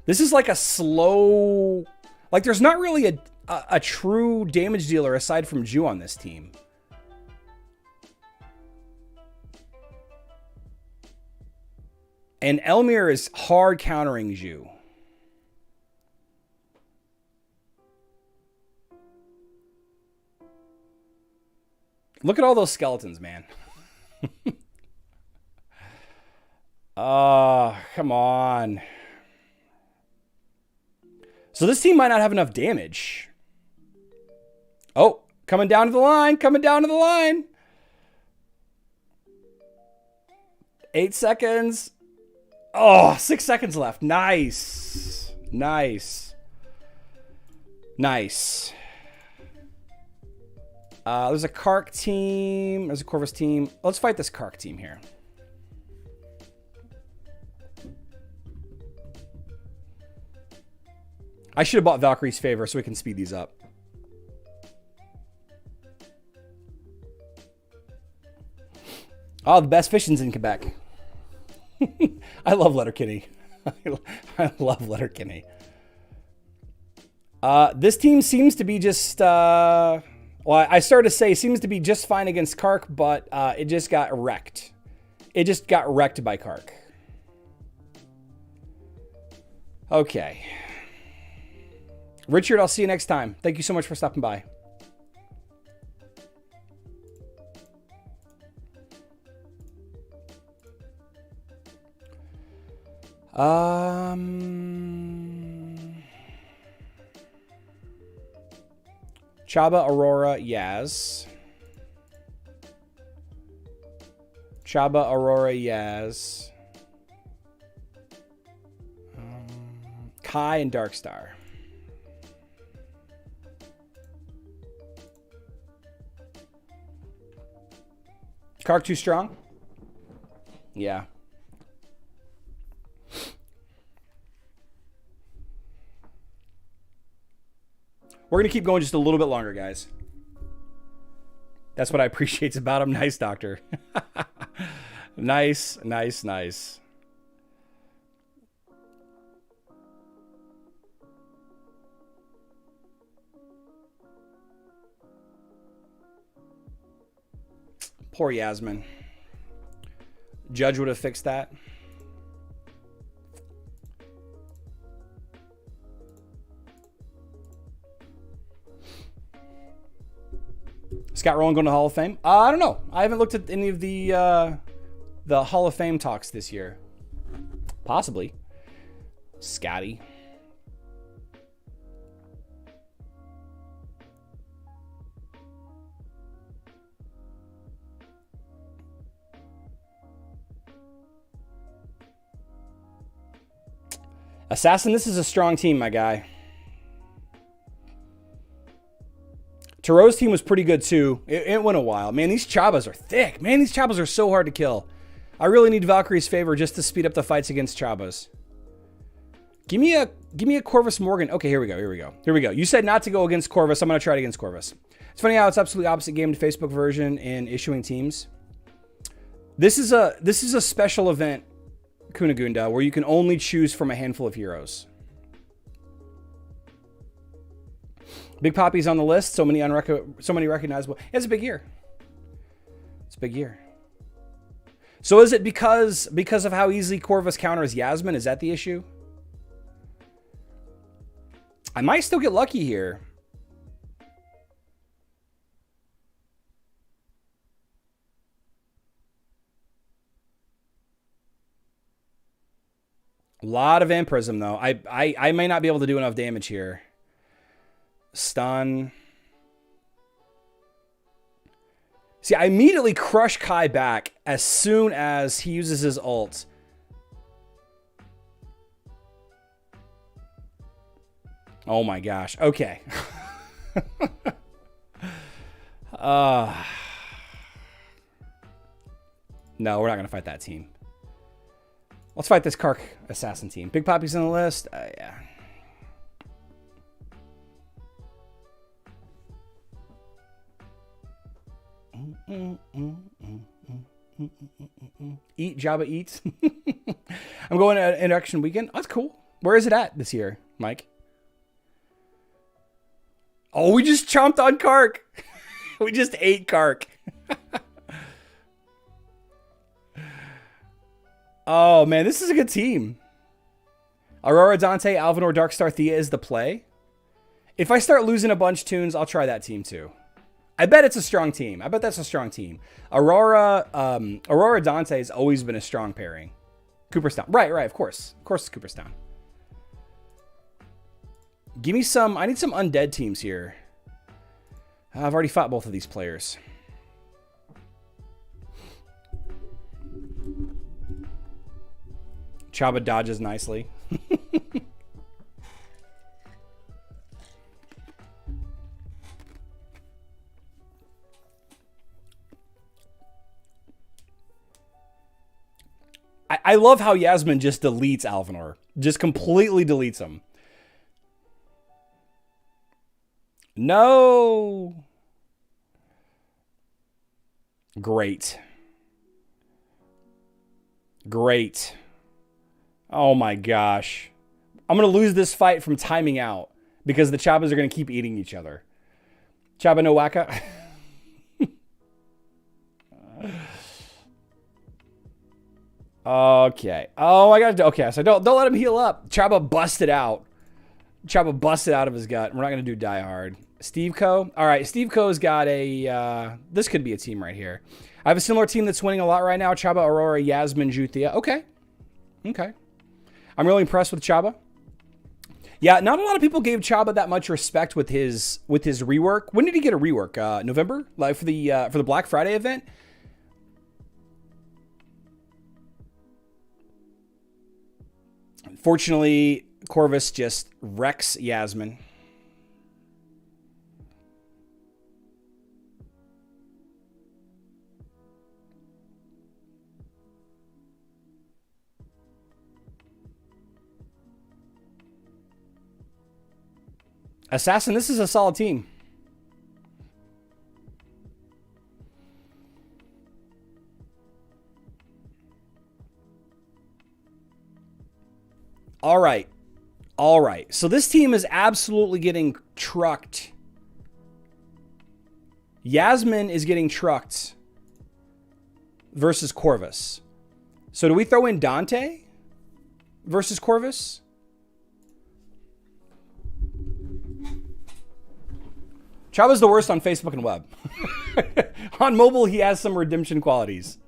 This is like a slow... Like, there's not really a true damage dealer aside from Zhu on this team. And Elmir is hard countering Zhu. Look at all those skeletons, man. Come on. So this team might not have enough damage. Oh, coming down to the line. Coming down to the line. 8 seconds. Oh, 6 seconds left. Nice. Nice. Nice. There's a Kark team. There's a Corvus team. Let's fight this Kark team here. I should have bought Valkyrie's Favor so we can speed these up. Oh, the best fishing's in Quebec. I love Letterkenny. I love Letterkenny. This team seems to be just... well, I started to say seems to be just fine against Kark, but it just got wrecked. It just got wrecked by Kark. Okay. Richard, I'll see you next time. Thank you so much for stopping by. Chaba, Aurora, Yaz. Chaba, Aurora, Yaz. Kai and Darkstar. Kark too strong? Yeah. We're going to keep going just a little bit longer, guys. That's what I appreciate about him. Nice, Doctor. Nice, nice, nice. Poor Yasmin. Judge would have fixed that. Scott Rowland going to Hall of Fame? I don't know. I haven't looked at any of the Hall of Fame talks this year. Possibly. Scotty. Assassin, this is a strong team, my guy. Taro's team was pretty good, too. It went a while. Man, these Chabas are thick. Man, these Chabas are so hard to kill. I really need Valkyrie's Favor just to speed up the fights against Chabas. Give me a Corvus Morgan. Okay, here we go. Here we go. Here we go. You said not to go against Corvus. I'm going to try it against Corvus. It's funny how it's absolutely opposite game to Facebook version in issuing teams. This is a special event, Kunigunda, where you can only choose from a handful of heroes. Big Poppy's on the list. So many recognizable. It's a big year. It's a big year. So is it because of how easily Corvus counters Yasmin? Is that the issue? I might still get lucky here. A lot of Vampirism, though. I may not be able to do enough damage here. Stun. See, I immediately crush Kai back as soon as he uses his ult. Oh my gosh. Okay. No, we're not going to fight that team. Let's fight this Kark Assassin team. Big Poppy's on the list. Yeah. Eat, Jabba eats. I'm going to Interaction Weekend. Oh, that's cool. Where is it at this year, Mike? Oh, we just chomped on Kark. We just ate Kark. Oh, man, this is a good team. Aurora, Dante, Alvinor, Darkstar, Thea is the play. If I start losing a bunch of tunes, I'll try that team too. I bet it's a strong team. I bet that's a strong team. Aurora Dante has always been a strong pairing. Cooperstown. Right, of course. Of course it's Cooperstown. Give me some... I need some undead teams here. I've already fought both of these players. Chaba dodges nicely. I love how Yasmin just deletes Alvinor. Just completely deletes him. No. Great. Great. Oh my gosh. I'm going to lose this fight from timing out because the Chabas are going to keep eating each other. Chaba no waka. Okay. Oh, I got to... Okay, so don't let him heal up. Chaba busted out. Chaba busted out of his gut. We're not going to do Die Hard. Steve Co. All right, Steve Co's got a... this could be a team right here. I have a similar team that's winning a lot right now. Chaba, Aurora, Yasmin, Juthia. Okay. Okay. I'm really impressed with Chaba. Yeah, not a lot of people gave Chaba that much respect with his rework. When did he get a rework? November? Like for the Black Friday event? Fortunately, Corvus just wrecks Yasmin. Assassin, this is a solid team. All right. All right. So this team is absolutely getting trucked. Yasmin is getting trucked versus Corvus. So do we throw in Dante versus Corvus? Chaba's the worst on Facebook and web. On mobile, he has some redemption qualities.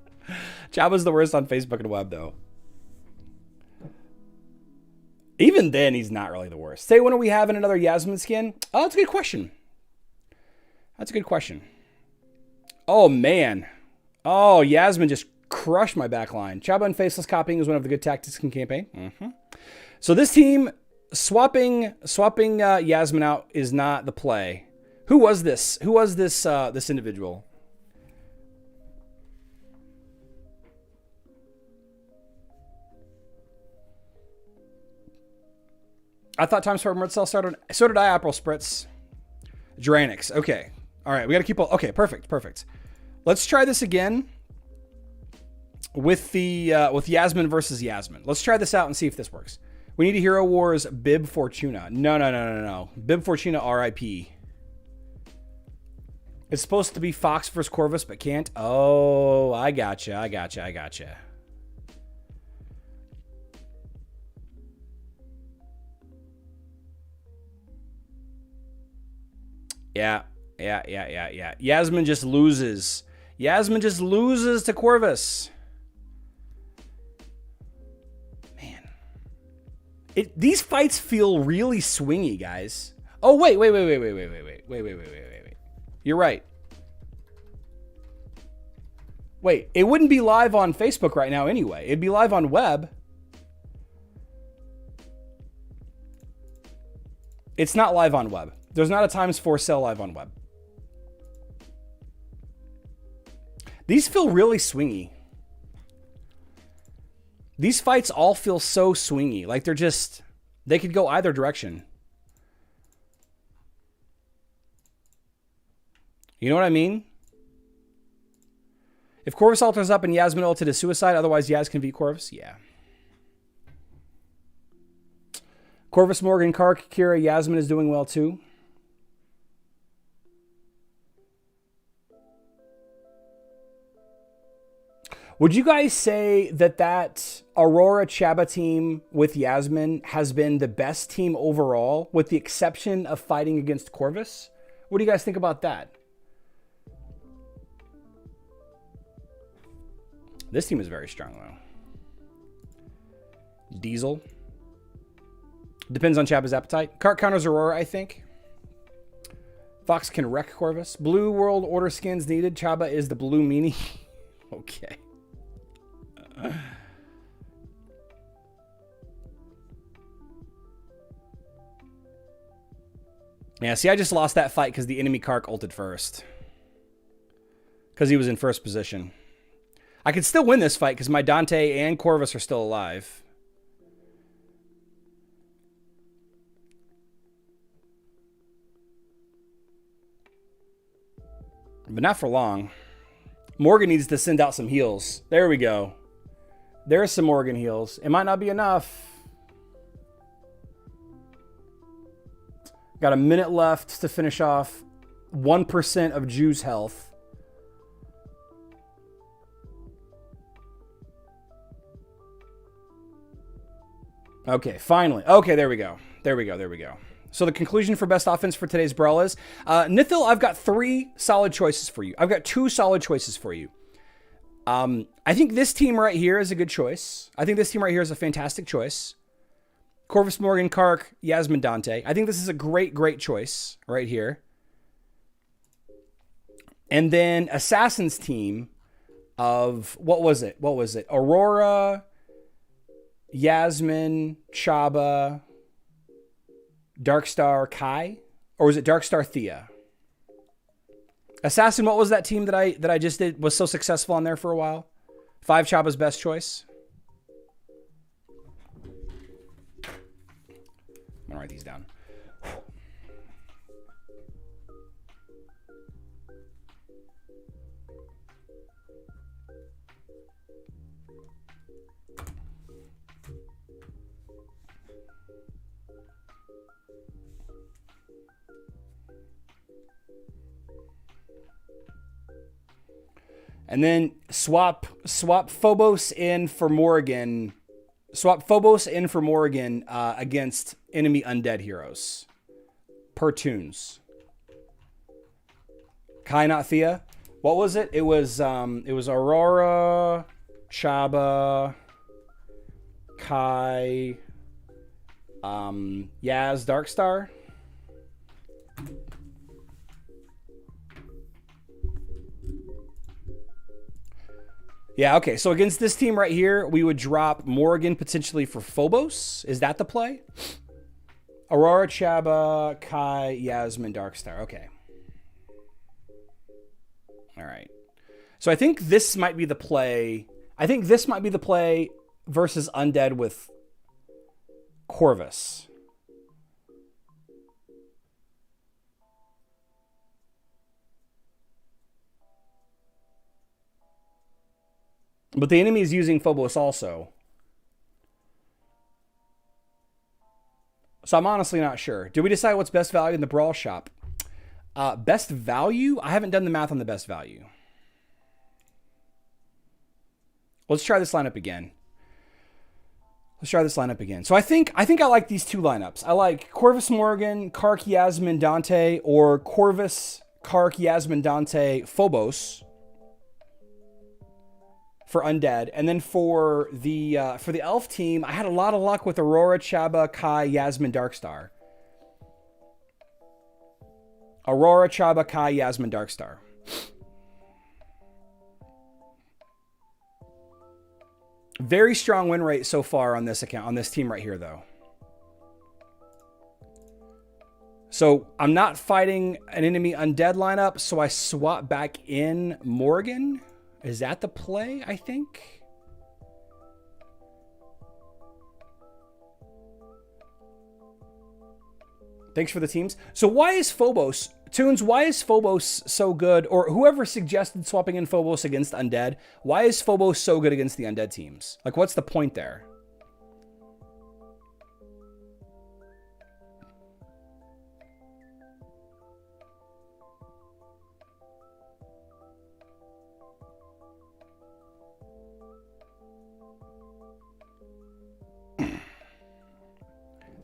Chaba's the worst on Facebook and web, though. Even then, he's not really the worst. Say, when are we having another Yasmin skin? Oh, that's a good question. That's a good question. Oh, man. Oh, Yasmin just crushed my backline. Chaba and Faceless copying is one of the good tactics in campaign. Mm-hmm. So this team, swapping Yasmin out is not the play. Who was this? Who was this individual? I thought Times Square Mertzell started. So did I, April Spritz. Dranix. Okay. All right. We got to keep... Okay. Perfect. Perfect. Let's try this again with with Yasmin versus Yasmin. Let's try this out and see if this works. We need a Hero Wars Bib Fortuna. No. Bib Fortuna RIP. It's supposed to be Fox versus Corvus, but can't. Oh, I gotcha. Yeah. Yasmin just loses. Yasmin just loses to Corvus. Man. These fights feel really swingy, guys. Oh, wait. You're right. Wait, it wouldn't be live on Facebook right now anyway. It'd be live on web. It's not live on web. There's not a ×4 sale live on web. These feel really swingy. These fights all feel so swingy. Like they could go either direction. You know what I mean? If Corvus alters up and Yasmin ulted is suicide, otherwise Yaz can beat Corvus? Yeah. Corvus, Morgan, Kark, Kira, Yasmin is doing well too. Would you guys say that Aurora Chaba team with Yasmin has been the best team overall, with the exception of fighting against Corvus? What do you guys think about that? This team is very strong, though. Diesel. Depends on Chaba's appetite. Kark counters Aurora, I think. Fox can wreck Corvus. Blue World Order skins needed. Chaba is the blue meanie. Okay. Yeah, see, I just lost that fight because the enemy Kark ulted first. Because he was in first position. I could still win this fight because my Dante and Corvus are still alive. But not for long. Morgan needs to send out some heals. There we go. There's some Morgan heals. It might not be enough. Got a minute left to finish off. 1% of Jew's health. Okay, finally. Okay, there we go. There we go. So the conclusion for best offense for today's Brawl is, Nithil, I've got 3 solid choices for you. I've got 2 solid choices for you. I think this team right here is a good choice. I think this team right here is a fantastic choice. Corvus, Morgan, Kark, Yasmin, Dante. I think this is a great choice right here. And then Assassin's team of, what was it? Aurora, Yasmin, Chaba, Darkstar, Kai? Or was it Darkstar, Thea? Assassin, what was that team that I just did, was so successful on there for a while? 5 Chaba's best choice. I'm gonna write these down. And then swap Phobos in for Morrigan. Swap Phobos in for Morrigan against enemy undead heroes. Per tunes. Kai, not Thea. What was it? It was Aurora, Chaba, Kai, Yaz, Darkstar. Yeah, okay. So against this team right here, we would drop Morrigan potentially for Phobos. Is that the play? Aurora, Chaba, Kai, Yasmin, Darkstar. Okay. All right. So I think this might be the play. I think this might be the play versus Undead with Corvus. But the enemy is using Phobos also. So I'm honestly not sure. Did we decide what's best value in the Brawl shop? Best value? I haven't done the math on the best value. Let's try this lineup again. So I think I like these 2 lineups. I like Corvus Morgan, Kark Yasmin Dante, or Corvus Kark Yasmin Dante Phobos. for undead. And then for the elf team, I had a lot of luck with Aurora, Chaba, Kai, Yasmin, Darkstar. Aurora, Chaba, Kai, Yasmin, Darkstar. Very strong win rate so far on this account, on this team right here, though. So I'm not fighting an enemy undead lineup, so I swap back in Morgan. Is that the play, I think? Thanks for the teams. So why is Phobos, Toons, why is Phobos so good? Or whoever suggested swapping in Phobos against undead, why is Phobos so good against the undead teams? Like, what's the point there?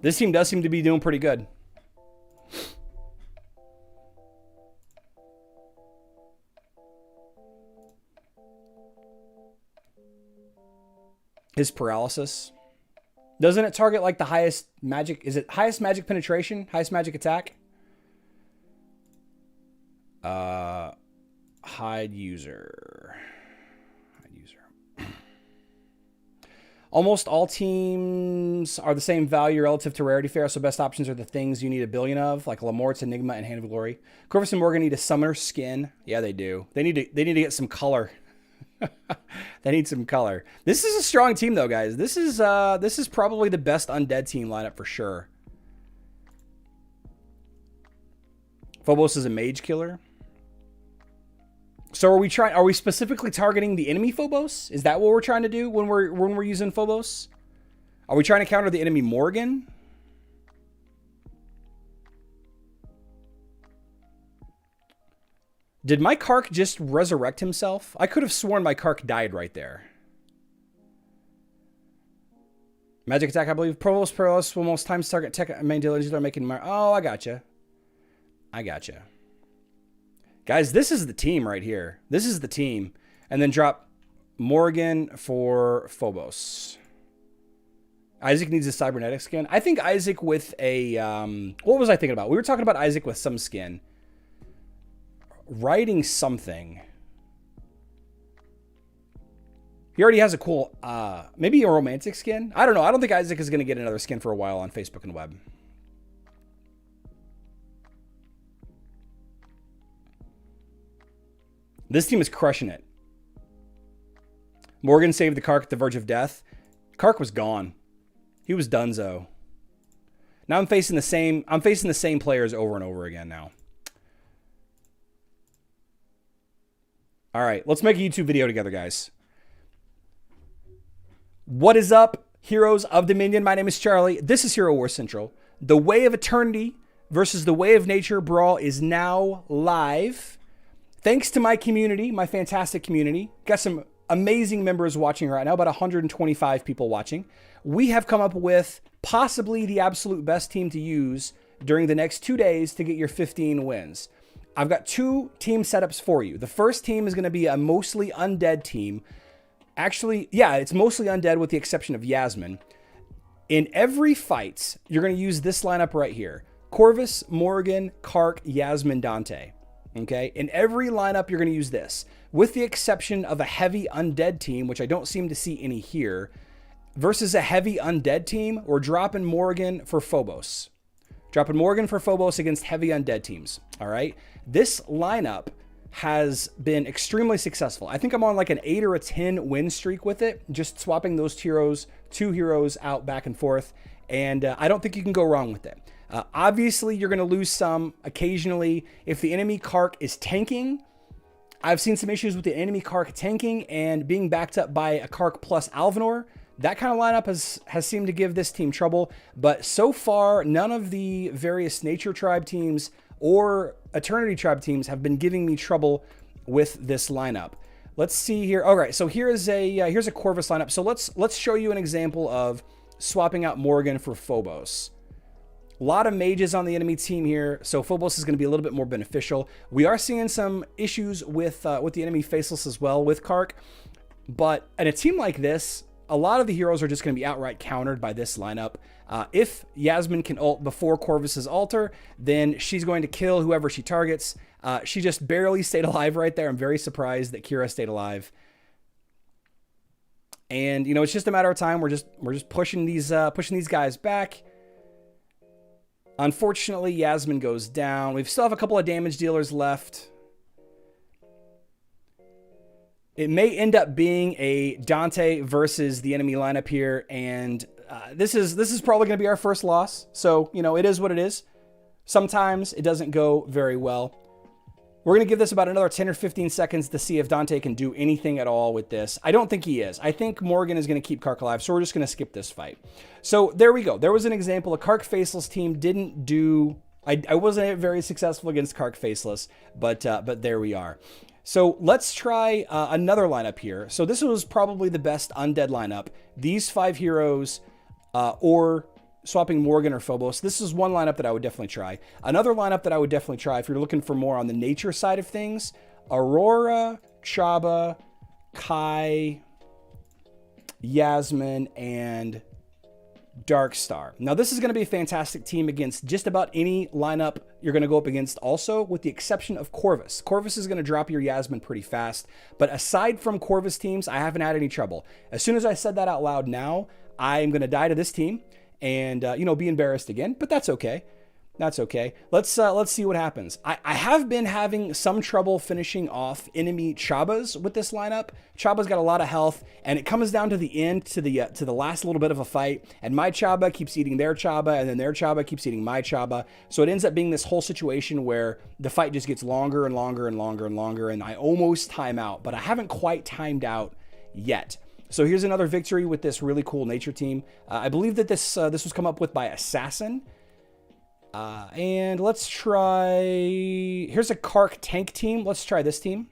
This team does seem to be doing pretty good. His paralysis. Doesn't it target like the highest magic? Is it highest magic penetration? Highest magic attack? Hide user. Almost all teams are the same value relative to rarity fair, so best options are the things you need a billion of, like Lamort's, Enigma, and Hand of Glory. Corvus and Morgan need a summoner skin. Yeah, they do. They need to get some color. They need some color. This is a strong team, though, guys. This is probably the best undead team lineup for sure. Phobos is a mage killer. So are we specifically targeting the enemy Phobos? Is that what we're trying to do when we're using Phobos? Are we trying to counter the enemy Morgan? Did my Kark just resurrect himself? I could have sworn my Kark died right there. Magic attack, I believe. Provost Paralysis will most times target tech main dealers that are making my... Oh, I gotcha. Guys, this is the team right here. This is the team. And then drop Morgan for Phobos. Isaac needs a cybernetic skin. I think Isaac with a... what was I thinking about? We were talking about Isaac with some skin. Writing something. He already has a cool... maybe a romantic skin? I don't know. I don't think Isaac is going to get another skin for a while on Facebook and web. This team is crushing it. Morgan saved the Kark at the verge of death. Kark was gone. He was donezo. Now I'm facing the same players over and over again now. All right, let's make a YouTube video together, guys. What is up, heroes of Dominion? My name is Charlie. This is Hero War Central. The Way of Eternity versus the Way of Nature Brawl is now live. Thanks to my community, my fantastic community. Got some amazing members watching right now, about 125 people watching. We have come up with possibly the absolute best team to use during the next 2 days to get your 15 wins. I've got 2 team setups for you. The first team is going to be a mostly undead team. Actually, yeah, it's mostly undead with the exception of Yasmin. In every fight, you're going to use this lineup right here. Corvus, Morgan, Kark, Yasmin, Dante. Okay, in every lineup, you're going to use this, with the exception of a heavy undead team, which I don't seem to see any here, versus a heavy undead team. We're dropping Morgan for Phobos. Dropping Morgan for Phobos against heavy undead teams. All right, this lineup has been extremely successful. I think I'm on like an 8 or a 10 win streak with it, just swapping those two heroes out back and forth, and I don't think you can go wrong with it. Obviously, you're going to lose some occasionally. If the enemy Kark is tanking, I've seen some issues with the enemy Kark tanking and being backed up by a Kark plus Alvanor. That kind of lineup has seemed to give this team trouble. But so far, none of the various Nature Tribe teams or Eternity Tribe teams have been giving me trouble with this lineup. Let's see here. All right, so here's a Corvus lineup. So let's show you an example of swapping out Morgan for Phobos. A lot of mages on the enemy team here, so Phobos is going to be a little bit more beneficial. We are seeing some issues with the enemy Faceless as well with Kark. But in a team like this, a lot of the heroes are just going to be outright countered by this lineup. If Yasmin can ult before Corvus's altar, then she's going to kill whoever she targets. She just barely stayed alive right there. I'm very surprised that Kira stayed alive. And you know, it's just a matter of time. We're just pushing these guys back. Unfortunately, Yasmin goes down. We still have a couple of damage dealers left. It may end up being a Dante versus the enemy lineup here, and this is probably going to be our first loss. So, you know, it is what it is. Sometimes it doesn't go very well. We're going to give this about another 10 or 15 seconds to see if Dante can do anything at all with this. I don't think he is. I think Morgan is going to keep Kark alive, so we're just going to skip this fight. So there we go. There was an example. A Kark Faceless team didn't do... I wasn't very successful against Kark Faceless, but there we are. So let's try another lineup here. So this was probably the best undead lineup. These 5 heroes or swapping Morgan or Phobos. This is one lineup that I would definitely try. Another lineup that I would definitely try if you're looking for more on the nature side of things. Aurora, Chaba, Kai, Yasmin, and Darkstar. Now this is going to be a fantastic team against just about any lineup you're going to go up against also, with the exception of Corvus. Corvus is going to drop your Yasmin pretty fast, but aside from Corvus teams, I haven't had any trouble. As soon as I said that out loud now, I'm going to die to this team and, you know, be embarrassed again, but that's okay. That's okay. Let's see what happens. I have been having some trouble finishing off enemy Chabas with this lineup. Chaba's got a lot of health, and it comes down to the end, to the last little bit of a fight, and my Chaba keeps eating their Chaba, and then their Chaba keeps eating my Chaba. So it ends up being this whole situation where the fight just gets longer and longer and longer and longer, and I almost time out, but I haven't quite timed out yet. So here's another victory with this really cool nature team. I believe that this was come up with by Assassin. And let's try, here's a Kark tank team. Let's try this team.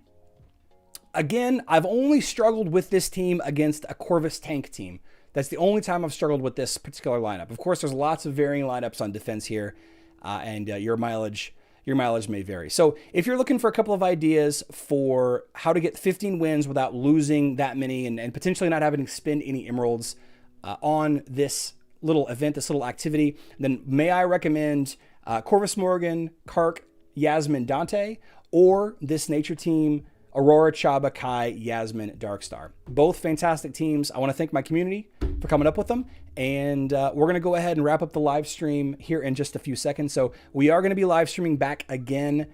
Again, I've only struggled with this team against a Corvus tank team. That's the only time I've struggled with this particular lineup. Of course, there's lots of varying lineups on defense here, and your mileage may vary. So if you're looking for a couple of ideas for how to get 15 wins without losing that many and potentially not having to spend any emeralds on this little event, this little activity, then may I recommend Corvus Morgan, Kark, Yasmin, Dante, or this nature team, Aurora, Chaba, Kai, Yasmin, Darkstar. Both fantastic teams. I want to thank my community for coming up with them, and we're going to go ahead and wrap up the live stream here in just a few seconds. So we are going to be live streaming back again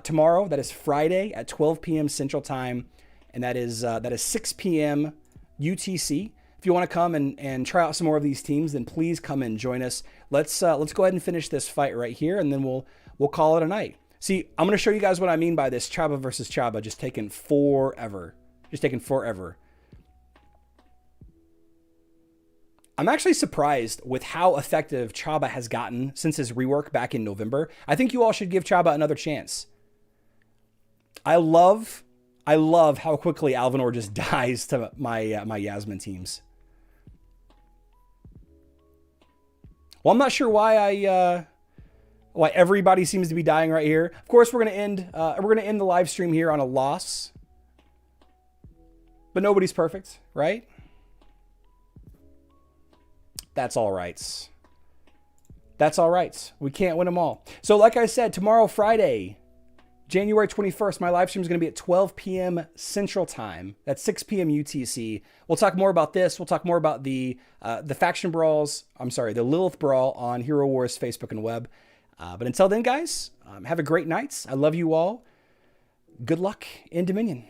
tomorrow. That is Friday at 12 p.m. Central Time, and that is 6 p.m. UTC. If you want to come and try out some more of these teams, then please come and join us. Let's go ahead and finish this fight right here, and then we'll call it a night. See, I'm going to show you guys what I mean by this Chaba versus Chaba just taking forever. Just taking forever. I'm actually surprised with how effective Chaba has gotten since his rework back in November. I think you all should give Chaba another chance. I love how quickly Alvanor just dies to my my Yasmin teams. Well, I'm not sure why why everybody seems to be dying right here. Of course, we're gonna end the live stream here on a loss, but nobody's perfect, right? That's all right. That's all right. We can't win them all. So, like I said, tomorrow, Friday, January 21st, my live stream is going to be at 12 p.m. Central Time. That's 6 p.m. UTC. We'll talk more about this. We'll talk more about the Faction Brawls. I'm sorry, the Lilith Brawl on Hero Wars Facebook and web. But until then, guys, have a great night. I love you all. Good luck in Dominion.